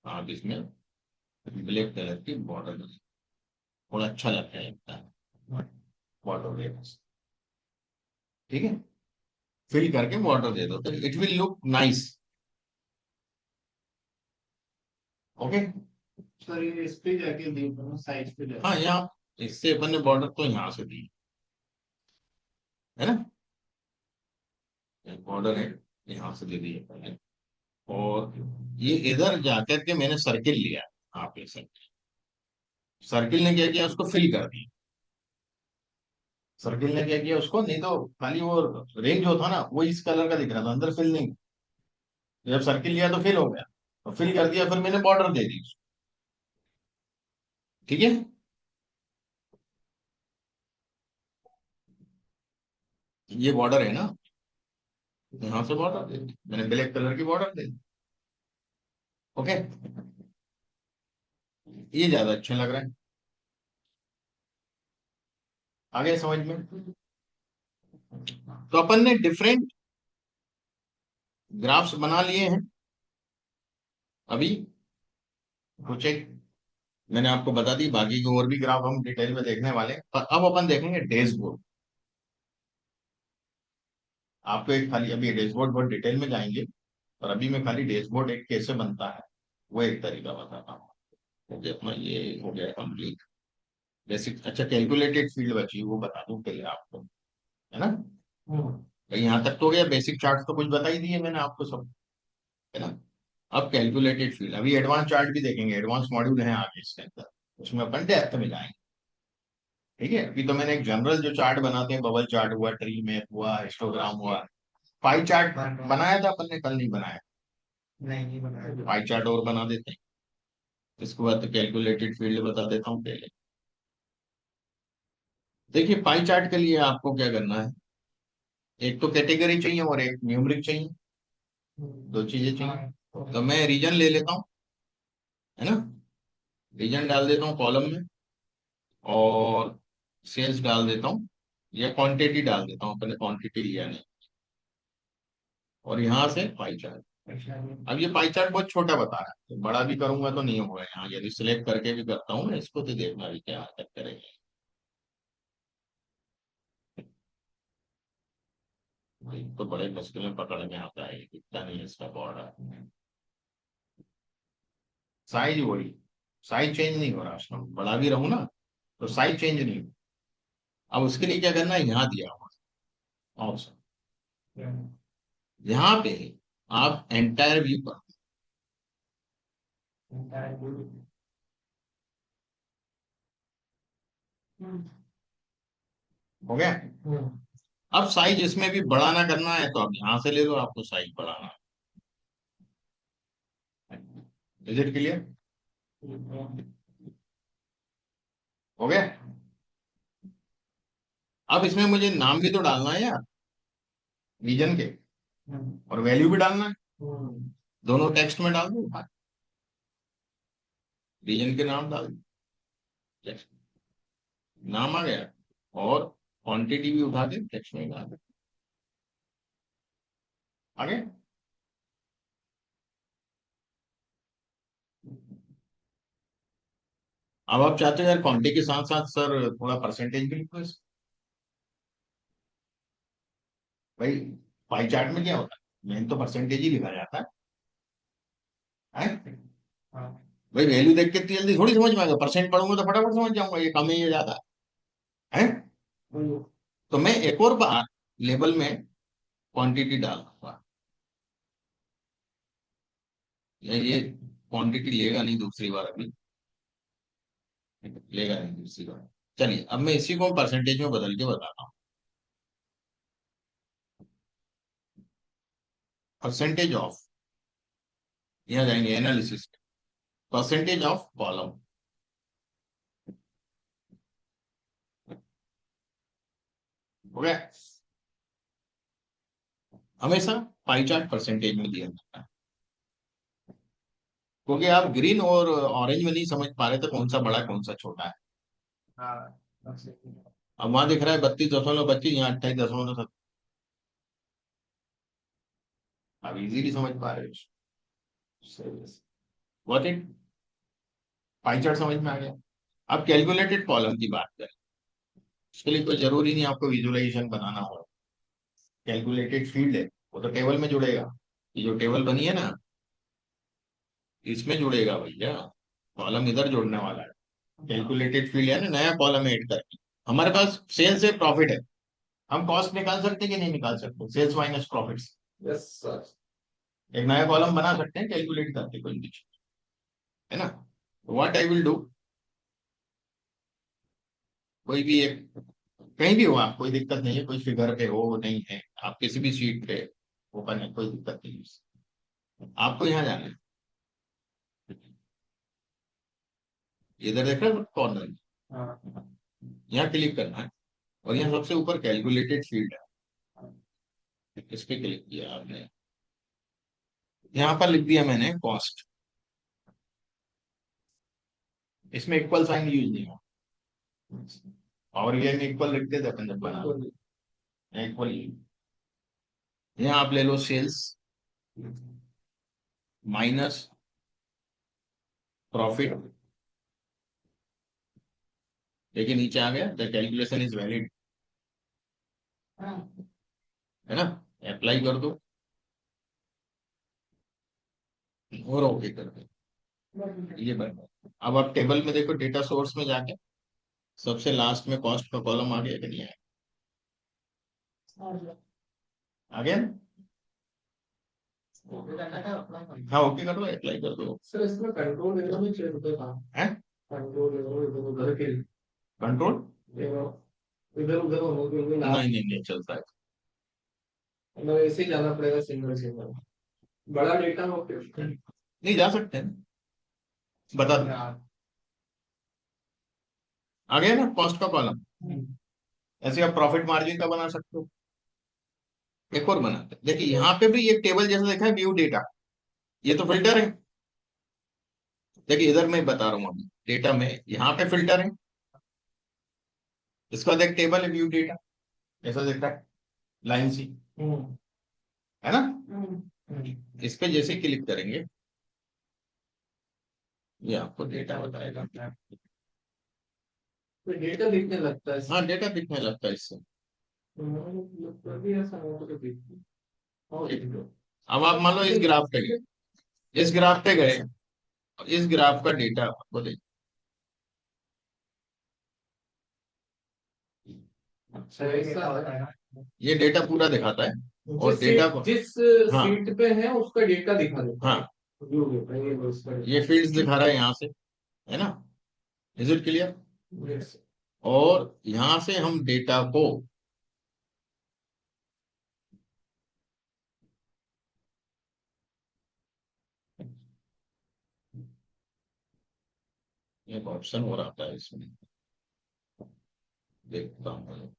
आप इसमें ब्लैक कलर की बॉर्डर, थोड़ा अच्छा लगता है बॉर्डर देना, ठीक है। फिल करके बॉर्डर दे दो तो it will look nice. Okay. Sir ये इस पे जाके देखो साइज पे जाके। हाँ, यहाँ इससे अपन ने बॉर्डर तो यहाँ से दी है ना, बॉर्डर है यहाँ से दे दी है पहले। और ये इधर जाकर के मैंने सर्किल लिया, आप ये सर्किल, सर्किल ने क्या किया, उसको फिल कर दिया। सर्किल ने क्या किया उसको, नहीं तो खाली वो रेंज जो था ना वो इस कलर का दिख रहा था, अंदर फिल नहीं। जब सर्किल लिया तो फिल हो गया, और फिल कर दिया, फिर मैंने बॉर्डर दे दी, ठीक है। ये बॉर्डर है ना, यहाँ से बॉर्डर दे दी मैंने, ब्लैक कलर की बॉर्डर दे दी। ओके, ये ज्यादा अच्छा लग रहा है, आगे समझ में। तो अपन ने डिफरेंट ग्राफ्स बना लिए हैं अभी, कुछ एक मैंने आपको बता दी, बाकी के और भी ग्राफ हम डिटेल में देखने वाले हैं, पर अब अपन देखेंगे डैशबोर्ड। आपको एक खाली अभी डैशबोर्ड बहुत डिटेल में जाएंगे, और अभी मैं खाली डैशबोर्ड एक कैसे बनता है वो एक तरीका बताता हूँ। ओके, अपना ये हो गया कंप्लीट, बेसिक। अच्छा, कैलकुलेटेड फील्ड बची वो बता दूं पहले आपको, है ना। यहाँ तक तो हो गया, बेसिक चार्ट तो कुछ बता ही दिए मैंने आपको सब, है ना। अब कैलकुलेटेड फील्ड, अभी एडवांस चार्ट भी देखेंगे, एडवांस मॉड्यूल है आगे इसके अंदर, उसमें अपन डेप्थ में जाएंगे। ठीक है, अभी तो मैंने एक जनरल जो चार्ट बनाते हैं, बबल चार्ट हुआ, ट्री मैप हुआ, हिस्टोग्राम हुआ, पाई चार्ट बनाया था अपन ने, कल नहीं बनाया। नहीं बनाया। पाई चार्ट और बना देते हैं। इसके बाद तो कैलकुलेटेड फील्ड बता देता हूँ पहले। देखिए पाई चार्ट के लिए आपको क्या करना है, एक तो कैटेगरी चाहिए और एक न्यूमरिक चाहिए, दो चीजें चाहिए। तो मैं रीजन ले लेता हूँ, है ना, रीजन डाल देता हूँ कॉलम में, और सेल्स डाल देता हूँ, या क्वांटिटी डाल देता हूँ, अपने क्वांटिटी लिया नहीं, और यहाँ से पाई चार्ट। अब ये पाई चार्ट बहुत छोटा बता रहा है, तो बड़ा भी करूंगा तो नहीं होगा, यहाँ यदि सिलेक्ट करके भी करता हूँ मैं इसको, तो देखना भी क्या हरकत करेंगे। तो बड़े मुश्किल में पकड़ में आता है, दिखता नहीं है इसका बॉर्डर। साइज वही, साइज चेंज नहीं हो रहा, उसमें बड़ा भी रहूं ना तो साइज चेंज नहीं हो। अब उसके लिए क्या करना है, यहाँ दिया हुआ ऑप्शन, यहाँ पे आप एंटायर व्यू पर, हो गया। अब साइज इसमें भी बढ़ाना करना है तो आप यहाँ से ले लो, आपको साइज बढ़ाना है। Is it clear? हो गया। अब इसमें मुझे नाम भी तो डालना है यार, रीजन के, और वैल्यू भी डालना है, दोनों टेक्स्ट में डाल दो, रीजन के नाम डाल दो, नाम आ गया, और क्वांटिटी भी उठा के टेक्स्ट में डाल दो, आगे। अब आप चाहते हो यार क्वांटिटी के साथ साथ सर थोड़ा परसेंटेज भी लिखो इसमें। भाई पाई चार्ट में क्या होता है, मेन तो परसेंटेज ही लिखा जाता है। भाई वैल्यू देख के इतनी जल्दी थोड़ी समझ में आएगा, परसेंट पढ़ूंगा तो फटाफट समझ जाऊंगा ये कम है ये ज्यादा है। तो मैं एक और बार लेबल में क्वांटिटी डाल दूंगा, ये क्वांटिटी लेगा नहीं दूसरी बार, अभी लेगा नहीं दूसरी बार। चलिए अब मैं इसी को परसेंटेज में बदल के बताता हूँ। परसेंटेज ऑफ, यहाँ जाएंगे एनालिसिस, परसेंटेज ऑफ कॉलम, हो गया। हमेशा पाई चार्ट परसेंटेज में दिया जाता है, क्योंकि आप ग्रीन और ऑरेंज में नहीं समझ पा रहे थे कौन सा बड़ा है कौन सा छोटा है। अब वहां दिख रहा है 32.25, यहाँ 28.7। आप इजीली समझ पा रहे हो, व्हाट इट, पाई चार्ट समझ में आ गया। अब कैलकुलेटेड कॉलम की बात करें, उसके लिए कोई जरूरी नहीं आपको विजुअलाइजेशन बनाना हो, कैलकुलेटेड फील्ड है वो तो टेबल में जुड़ेगा, ये जो टेबल बनी है ना इसमें जुड़ेगा भैया, कॉलम इधर जुड़ने वाला है। कैलकुलेटेड फील्ड है ना, नया कॉलम ऐड करके, हमारे पास सेल्स से प्रॉफिट है, हम कॉस्ट निकाल सकते हैं कि नहीं निकाल सकते, sales minus profit, yes sir. एक नया कॉलम बना सकते हैं कैलकुलेट करके कोई भी, है ना। व्हाट आई विल डू, कोई भी एक, कहीं भी हो आप, कोई दिक्कत नहीं है, कोई फिगर पे हो नहीं है, आप किसी भी शीट पे ओपन है, कोई दिक्कत नहीं है। आपको यहाँ जाना है, इधर देख रहे हो कॉर्नर, यहाँ क्लिक करना है, और यहाँ सबसे ऊपर कैलकुलेटेड फील्ड है, इस पे क्लिक किया आपने, यहाँ पर लिख दिया मैंने कॉस्ट, इसमें इक्वल साइन यूज नहीं हो, और ये में इक्वल लिख देते अपन जब बना, इक्वल, यहाँ आप ले लो सेल्स माइनस प्रॉफिट, देखिए नीचे आ गया, द कैलकुलेशन इज वैलिड, है ना, अप्लाई कर दो और ओके कर दो, ये बन गया। अब आप टेबल में देखो, डेटा सोर्स में जाके सबसे लास्ट में कॉस्ट का कॉलम आ गया कि नहीं आया, आ गया ना? ओके करना था अपना काम। हाँ ओके कर दो, अप्लाई कर दो। सर इसमें कंट्रोल एरो में चेंज होता था। है कंट्रोल एरो इधर उधर के कंट्रोल? इधर उधर होने के लिए नहीं नहीं नहीं चलता है। मतलब ऐसे ही जाना पड़ेगा सिंगल सिंगल। बड़ा डेटा हो फिर नहीं जा सकते हैं, बता दो। आ गया ना कॉस्ट का कॉलम? ऐसे आप प्रॉफिट मार्जिन का बना सकते हो। एक और बनाते हैं, देखिए यहाँ पे भी एक टेबल जैसा देखा है, व्यू डेटा, ये तो फिल्टर है। देखिए इधर मैं बता रहा हूँ अभी, डेटा में यहाँ पे फिल्टर है, इसका देख टेबल है व्यू डेटा, ऐसा दिखता है लाइन सी, है ना? इस पे जैसे क्लिक करेंगे ये आपको डेटा बताएगा। तो डेटा दिखने लगता है। हाँ डेटा दिखने लगता है इससे। भी ऐसा हो तो दिखती। और अब आप मान लो इस ग्राफ पे गए, इस ग्राफ पे गए, इस ग्राफ का डेटा आपको देखिए, अच्छा ऐसा है। ये डेटा पूरा दिखाता है। और डेटा को जिस हाँ सीट पे है उसका डेटा दिखा देता है। हाँ जो होता है ये उसका ये फील्ड्स दिखा रहा है यहाँ से, है ना? Is it clear? Yes. और यहां से हम डेटा को एक ऑप्शन और आता है इसमें, देखता हूँ।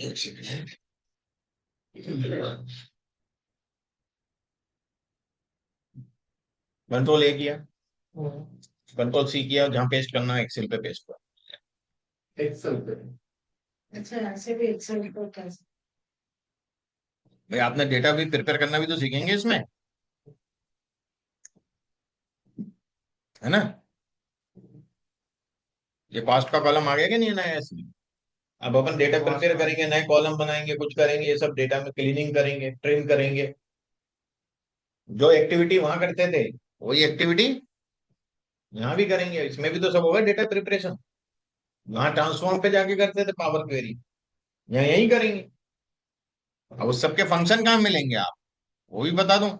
एक सेकंड, कंट्रोल ए किया, कंट्रोल सी किया, जहां पेस्ट करना है एक्सेल पे पेस्ट कर। एक्सेल पे। अच्छा ऐसे भी एक्सेल को कैसे? भाई आपने डेटा भी प्रिपेयर करना भी तो सीखेंगे इसमें, है ना? ये कॉस्ट का कॉलम आ गया कि नहीं नया इसमें? अब अपन डेटा प्रिपेयर करेंगे, नए कॉलम बनाएंगे, कुछ करेंगे, ये सब डेटा में क्लीनिंग करेंगे, ट्रिम करेंगे। जो एक्टिविटी वहां करते थे वही एक्टिविटी यहाँ भी करेंगे, इसमें भी तो सब होगा डेटा प्रिपरेशन। वहां ट्रांसफॉर्म पे जाके करते थे पावर क्वेरी, यहाँ यही करेंगे। अब उस सबके फंक्शन कहाँ मिलेंगे आप, वो भी बता दूं।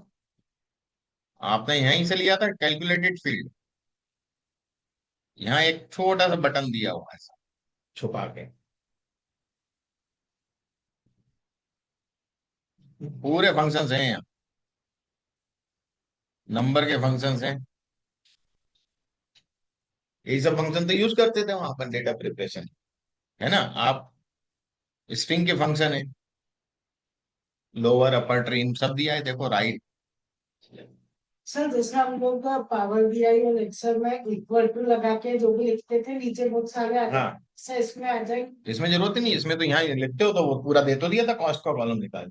आपने यहीं से लिया था कैलकुलेटेड फील्ड, यहाँ एक छोटा सा बटन दिया हुआ है ऐसा, छुपा के, पूरे फंक्शंस हैं यहाँ, नंबर के फंक्शंस हैं, यही सब फंक्शन तो यूज करते थे वहां पर डेटा प्रिपरेशन, है ना? आप स्ट्रिंग के फंक्शन है, लोअर अपर ट्रिम सब दिया है, देखो राइट। सर जैसे हम लोग पावर बीआई और एक्सेल में इक्वल टू लगा के जो भी लिखते थे नीचे बहुत सारे आते हाँ हैं, सर इसमें आ जाए? इसमें जरूरत ही नहीं, इसमें तो यहाँ लिखते हो तो वो पूरा दे तो दिया था, कॉस्ट का कॉलम निकाल।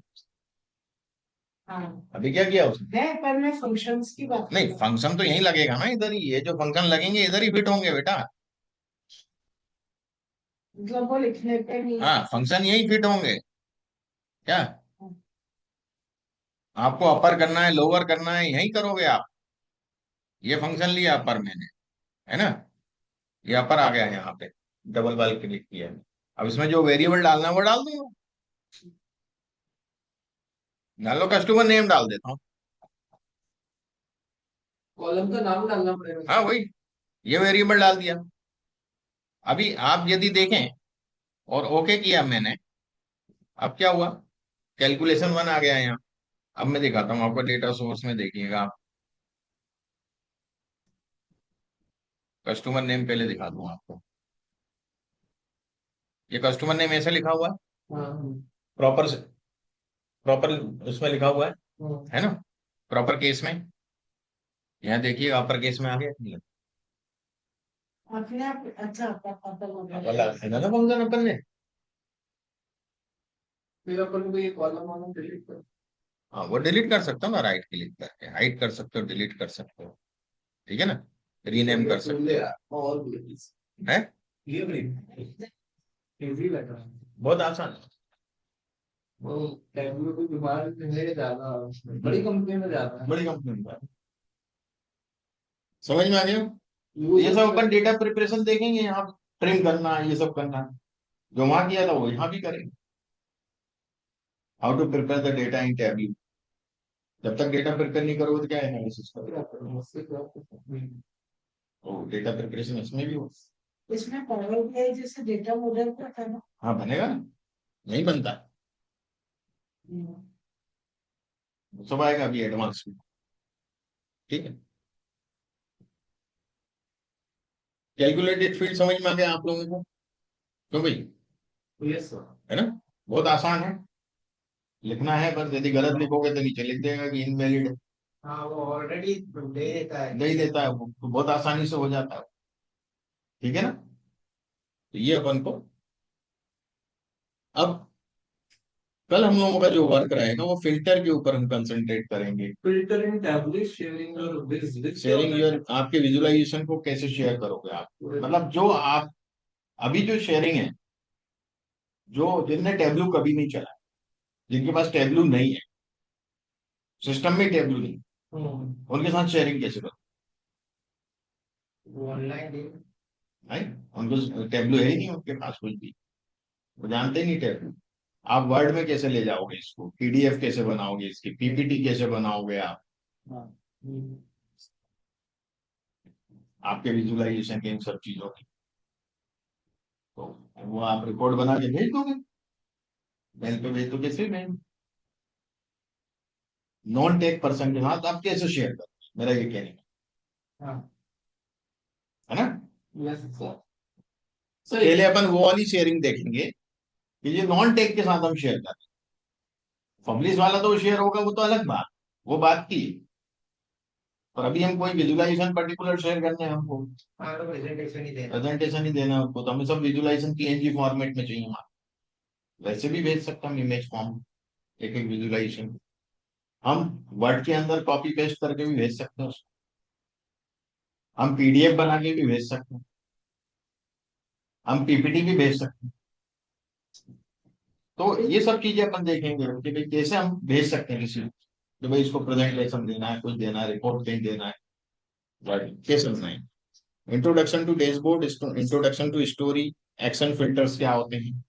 हाँ अभी क्या किया उसने? है, पर मैं फंक्शंस की बात कर नहीं रहा हूँ। फंक्शन तो यही लगेगा ना, इधर ही, ये जो फंक्शन लगेंगे इधर ही फिट होंगे बेटा। मतलब वो लिखने पे नहीं। हाँ फंक्शन यही फिट होंगे क्या? आपको अपर करना है, लोअर करना है, यही करोगे आप। ये फंक्शन लिया अपर मैंने, है ना? ये अपर आ गया है यहाँ पे, डबल बार क्लिक किया है। अब इसमें जो वेरिएबल डालना है वो डाल दूंगा, मान लो कस्टमर नेम डाल देता हूँ। कॉलम का नाम डालना पड़ेगा। हाँ वही, ये वेरिएबल डाल दिया। अभी आप यदि देखें और ओके किया मैंने, अब क्या हुआ? कैलकुलेशन वन आ गया है यहाँ। अब मैं दिखाता हूँ आपको, डेटा सोर्स में देखिएगा आप, कस्टमर नेम पहले दिखा दूँ आपको। ये कस्टमर नेम ऐसे लिखा हुआ है, हाँ प्रॉपर प्रॉपर उसमें लिखा हुआ हाँ। है ना? प्रॉपर केस में, यहाँ देखिए अपर केस में आ गया नहीं? अपने आप अच्छा आपका पता लगा। वाला है ना फंक्शन अपन ने। फिर अपन को ये कॉलम वाला डिलीट कर। हाँ वो डिलीट कर सकते हो ना, राइट क्लिक करके हाइड कर सकते हो, डिलीट कर सकते हो, ठीक है ना? रीनेम कर सकते और हो, है? ये बड़ी इजी लग रहा है। बहुत आसान है। वो टैबलो को दिमाग में ज्यादा बड़ी कंपनी में ज्यादा है। बड़ी कंपनी में समझ में आ गया? ये सब अपन डेटा प्रिपरेशन देखेंगे यहाँ पे। ट्रिम करना, ये सब करना, जो वहां किया था वो यहाँ भी करेंगे। How to prepare the data in Tableau. जब तक डेटा प्रिपेयर नहीं करोगे तो क्या एनालिसिस करोगे? तो डेटा प्रिपरेशन इसमें भी हो। इसमें पावर बीआई जैसे डेटा मॉडल का था ना। हाँ बनेगा ना, नहीं बनता, सब आएगा अभी एडवांस में। ठीक है, कैलकुलेटेड फील्ड समझ में आ गया आप लोगों को? क्यों भाई? Yes sir. है ना, बहुत आसान है, लिखना है बस, यदि गलत लिखोगे तो नीचे लिख देगा कि इनवैलिड है, हाँ वो ऑलरेडी दे देता है। दे ही देता है वो, तो बहुत आसानी से हो जाता है। ठीक है ना, तो ये अपन को अब कल हम लोगों का जो वर्क रहेगा वो फिल्टर के ऊपर हम कंसंट्रेट करेंगे। फिल्टर इन टैबलेट शेयरिंग और विज शेयरिंग योर, आपके विजुअलाइजेशन को कैसे शेयर करोगे आप, मतलब जो आप अभी जो शेयरिंग है, जो जिनने टेबलू कभी नहीं चला, जिनके पास टेबलू नहीं है, सिस्टम में टेबलू नहीं, उनके साथ शेयरिंग कैसे करो? ऑनलाइन दे। नहीं, उनको टेबलू है ही नहीं उनके पास कुछ भी, वो जानते ही नहीं टेबलू। आप वर्ड में कैसे ले जाओगे इसको, पीडीएफ कैसे बनाओगे, इसकी पीपीटी कैसे बनाओगे आप, आपके विजुअलाइजेशन के इन सब चीजों की, तो वो आप रिपोर्ट बना के भेज दोगे, मेल पे भेज दो, कैसे भेज, नॉन टेक पर्सन के साथ आप कैसे शेयर करोगे, मेरा ये कहने का हाँ है ना। Yes sir. पहले अपन वो वाली शेयरिंग देखेंगे कि ये नॉन टेक के साथ हम शेयर कर रहे हैं, पब्लिश वाला तो शेयर होगा, वो तो अलग बात, वो बात की। और अभी हम कोई विजुअलाइजेशन पर्टिकुलर शेयर करने हैं हमको, हाँ तो प्रेजेंटेशन ही देना। प्रेजेंटेशन ही देना है हमको, तो हमें सब विजुअलाइजेशन पीएनजी फॉर्मेट में चाहिए हमारा। वैसे भी भेज सकता हूँ इमेज फॉर्म, एक एक विजुअलाइजेशन हम वर्ड के अंदर कॉपी पेस्ट करके भी भेज सकते हैं उसको, हम पीडीएफ बना के भी भेज सकते हैं, हम पीपीटी भी भेज सकते हैं। तो ये सब चीजें अपन देखेंगे कि भाई कैसे हम भेज सकते हैं किसी को, कि भाई इसको प्रेजेंटेशन देना है, कुछ देना है, रिपोर्ट कहीं देना है, right? कैसे देना है। Introduction to dashboard, introduction to story, action filters क्या होते हैं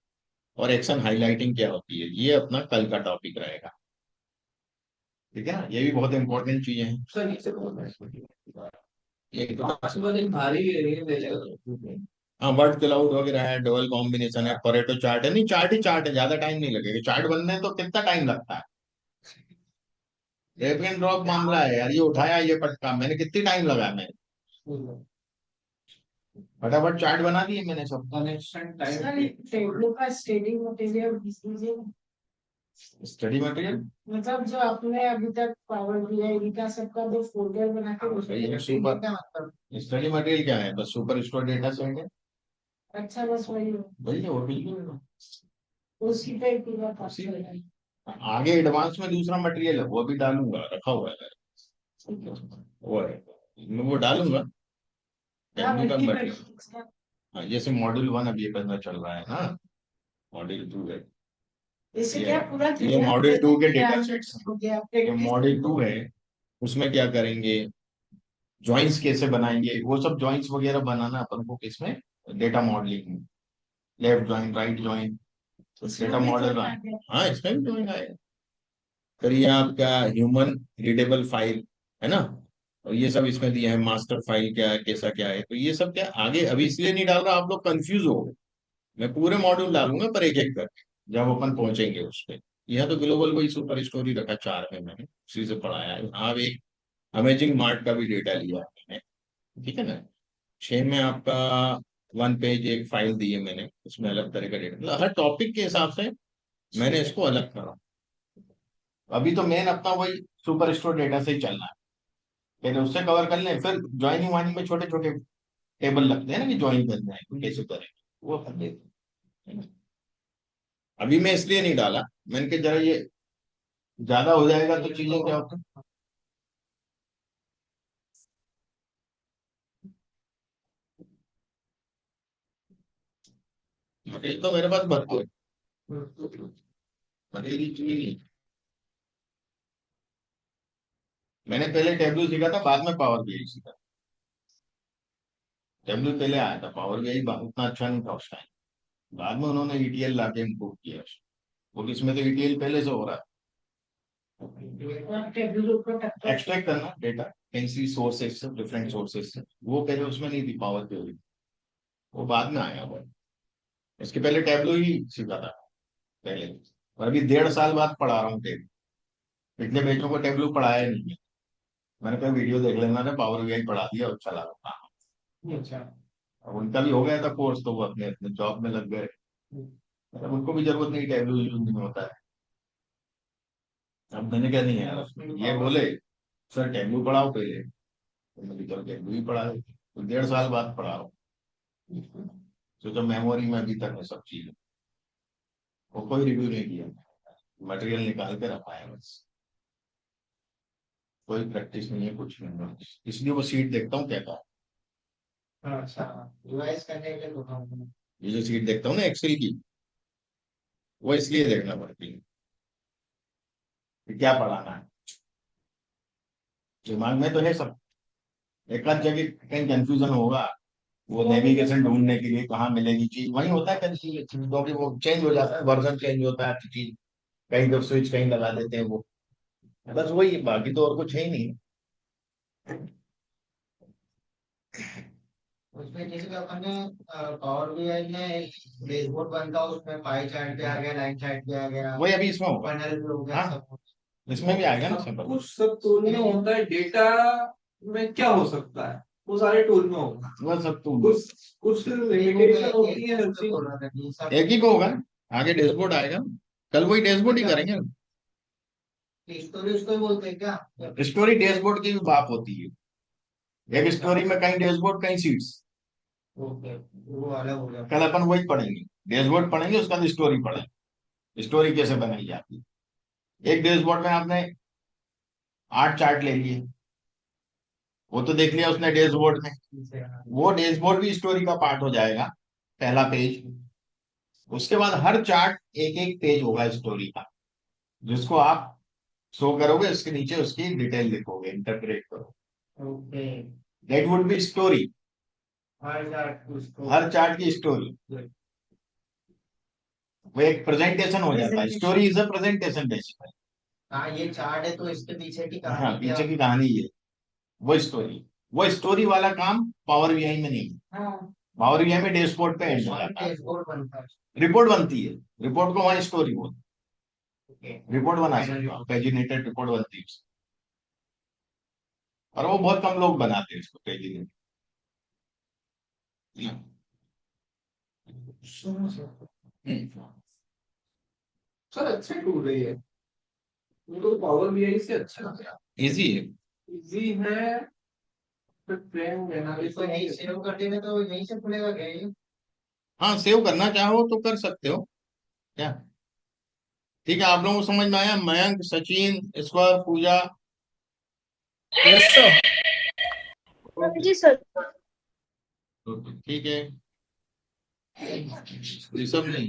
और एक्शन हाईलाइटिंग क्या होती है, ये अपना कल का टॉपिक रहेगा। ठीक है ना, ये भी बहुत इंपॉर्टेंट चीजें हैं। सर नीचे तो ये पॉसिबल एक भारी एरिया ले जाएगा। हाँ, वर्ड क्लाउड वगैरह है, डबल कॉम्बिनेशन है, परेटो चार्ट है, नहीं चार्ट ही चार्ट है, ज्यादा टाइम नहीं लगेगा, चार्ट बनने में तो कितना टाइम लगता है, ड्रैग एंड ड्रॉप मामला है यार, ये उठाया ये पटका, मैंने कितनी टाइम लगाया, मैं फटाफट चार्ट बना दिए मैंने सब। Connection sir time. ये टेबलो का स्टडी मटेरियल दीजिए, स्टडी मटेरियल, मतलब जो आपने अभी तक पावर बीआई का सबका जो फोल्डर बना के ये उसमें सुपर का मतलब। स्टडी मटेरियल क्या है, बस सुपर स्टोर डेटा सेट है, अच्छा बस वही हो, वही है, और बिल्कुल उसी पे पूरा काम उसी चलेगा। में। आगे एडवांस में दूसरा मटेरियल है, वो भी डालूंगा, रखा हुआ है वो है, मैं वो डालूंगा हाँ टेक्निकल वही मटेरियल। हाँ, जैसे मॉड्यूल 1 अभी ये करना चल रहा है ना, मॉड्यूल 2 है, इससे क्या पूरा ये मॉड्यूल 2 के डेटा सेट्स, हो गया ये मॉड्यूल 2 है, उसमें क्या करेंगे, जॉइंस कैसे बनाएंगे, वो सब जॉइंस वगैरह बनाना अपन को किसमें, डेटा मॉडलिंग में, left join, right join, data model. हाँ, इसमें भी जॉइन आएगा। फिर ये आपका ह्यूमन रीडेबल फाइल है ना, और ये सब इसमें दिया है, मास्टर फाइल क्या है, कैसा क्या है, तो ये सब क्या आगे अभी इसलिए नहीं डाल रहा, आप लोग कंफ्यूज हो, मैं पूरे मॉड्यूल डालूंगा पर एक एक करके जब अपन पहुंचेंगे उस पर। यह तो ग्लोबल वही सुपर स्टोरी रखा 4 में, मैंने उसी से पढ़ाया है। आप एक अमेजिंग मार्ट का भी डेटा लिया है मैंने, ठीक है ना। 6 में आपका 1 पेज एक फाइल दी है मैंने, उसमें अलग तरह का डेटा, मतलब हर टॉपिक के हिसाब से मैंने इसको अलग करा। अभी तो मेन अपना वही सुपर स्टोर डेटा से ही चलना है, पहले उससे कवर कर लें, फिर ज्वाइनिंग वाइनिंग में छोटे छोटे टेबल लगते हैं ना कि ज्वाइन करना है तो कैसे करें, वो कर देते हैं, है ना? अभी मैं इसलिए नहीं डाला, मैंने कहा जरा ये ज्यादा हो जाएगा तो चीजें क्या होती हैं। मटेरियल तो मेरे पास भरपूर है, मटेरियल की चीज नहीं। मैंने पहले टेबलू सीखा था, बाद में पावर बीआई सीखा। टेबलू पहले आया था, पावर बीआई उतना अच्छा नहीं था उस टाइम, बाद में उन्होंने ईटीएल लाके इम्प्रूव किया उसको। और इसमें तो ईटीएल पहले से हो रहा और टेबल ऊपर है, टक्कर एक्सट्रैक्ट करना डेटा कैंसी सोर्सेस से, डिफरेंट सोर्सेस से, वो पहले उसमें नहीं थी पावर बीआई, वो बाद में आया हुआ। इसके पहले टेबलू ही सीखा था पहले, और अभी 1.5 साल बाद पढ़ा रहा हूँ टेबलू। पिछले बैचों को टेबलू पढ़ाया नहीं है, मैंने कहा वीडियो देख लेना था, पावर बीआई पढ़ा दिया और चला रहा। अच्छा। अब उनका भी हो गया था कोर्स, तो वो अपने अपने जॉब में लग गए, मतलब उनको भी जरूरत नहीं, टेबलू यूज नहीं होता है। अब मैंने क्या नहीं है, ये बोले सर टेबलू पढ़ाओ पहले, तो मैं चलो टेबलू ही पढ़ा देते, तो 1.5 साल बाद पढ़ा रहा हूँ। तो जो मेमोरी में अभी तक है सब चीजें, वो कोई रिव्यू नहीं किया, मटेरियल निकाल के रखा है बस, कोई प्रैक्टिस नहीं है, कुछ नहीं है। इसलिए वो सीट देखता हूँ क्या था, अच्छा, रिवाइज करने के लिए बताऊंगा। ये जो सीट देखता हूँ ना एक्सेल की, वो इसलिए देखना पड़ती है कि क्या पढ़ाना है। दिमाग में तो है सब, एक आध जगह कहीं कंफ्यूजन होगा, वो नेविगेशन ढूंढने के लिए कहाँ मिलेगी चीज, वही होता है कंफ्यूजन, क्योंकि वो चेंज हो जाता है, वर्जन चेंज होता है, चीज कहीं तो स्विच कहीं लगा देते हैं वो, बस वही है, बाकी तो और कुछ है ही नहीं। उसमें जैसे अपन ने पावर बीआई में डैशबोर्ड बनता है, उसमें पाई चार्ट भी आ गया, लाइन चार्ट भी आ गया, वही अभी इसमें होगा, पैनल भी हो गया, हाँ सब कुछ। इसमें भी आएगा ना सब। कुछ सब टूल में होता है, डेटा में क्या हो सकता है वो सारे टूल में होगा। वह सब तो कुछ लिमिटेशन होती है हर चीज। एक ही को होगा, आगे डैशबोर्ड आएगा, कल वही डैशबोर्ड ही करेंगे। स्टोरी उसको ही बोलते हैं क्या? स्टोरी डैशबोर्ड की भी बात होती है, एक स्टोरी में कहीं डैशबोर्ड कहीं सीट्स, ओके, वो अलग हो गया। कल अपन वही पढ़ेंगे, डैशबोर्ड पढ़ेंगे उसका बाद स्टोरी पढ़ेंगे, स्टोरी कैसे बनाई जाती है। एक डैशबोर्ड में आपने 8 चार्ट ले लिए, वो तो देख लिया उसने डैशबोर्ड में, वो डैशबोर्ड भी स्टोरी का पार्ट हो जाएगा, पहला पेज। उसके बाद हर चार्ट एक एक पेज होगा स्टोरी का, जिसको आप शो करोगे, उसके नीचे उसकी डिटेल लिखोगे, इंटरप्रेट करोगे, okay, that would be story. Her chart उसको। हर चार्ट की स्टोरी, वो एक प्रेजेंटेशन हो जाता है, story is a presentation basically. हाँ, ये चार्ट है तो इसके पीछे की हाँ कहानी क्या? पीछे की कहानी ये, वो स्टोरी वाला काम पावर बीआई में नहीं है, हाँ पावर बीआई में डैशबोर्ड पे एंड हो जाता है, डैशबोर्ड बनता है। रिपोर्ट बनती है, रिपोर्ट को वहां स्टोरी बोलते ओके, हैं, रिपोर्ट बना सकते हो, पेजिनेटेड रिपोर्ट बनती है उसकी। और वो बहुत कम लोग बनाते हैं इसको पेजिनेटेड। सर अच्छे टूल है ये, तो पावर बीआई से अच्छा है, इजी है, इजी है, फिर ट्रेंड इसको यहीं एनालिसिस। सेव कर देंगे तो यहीं से खुलेगा क्या ये? हाँ सेव करना चाहो तो कर सकते हो क्या। ठीक है, आप लोगों को समझ में आया, मयंक, सचिन, ईश्वर, पूजा, यस सर। हाँ जी सर। ठीक है, ये सब नहीं।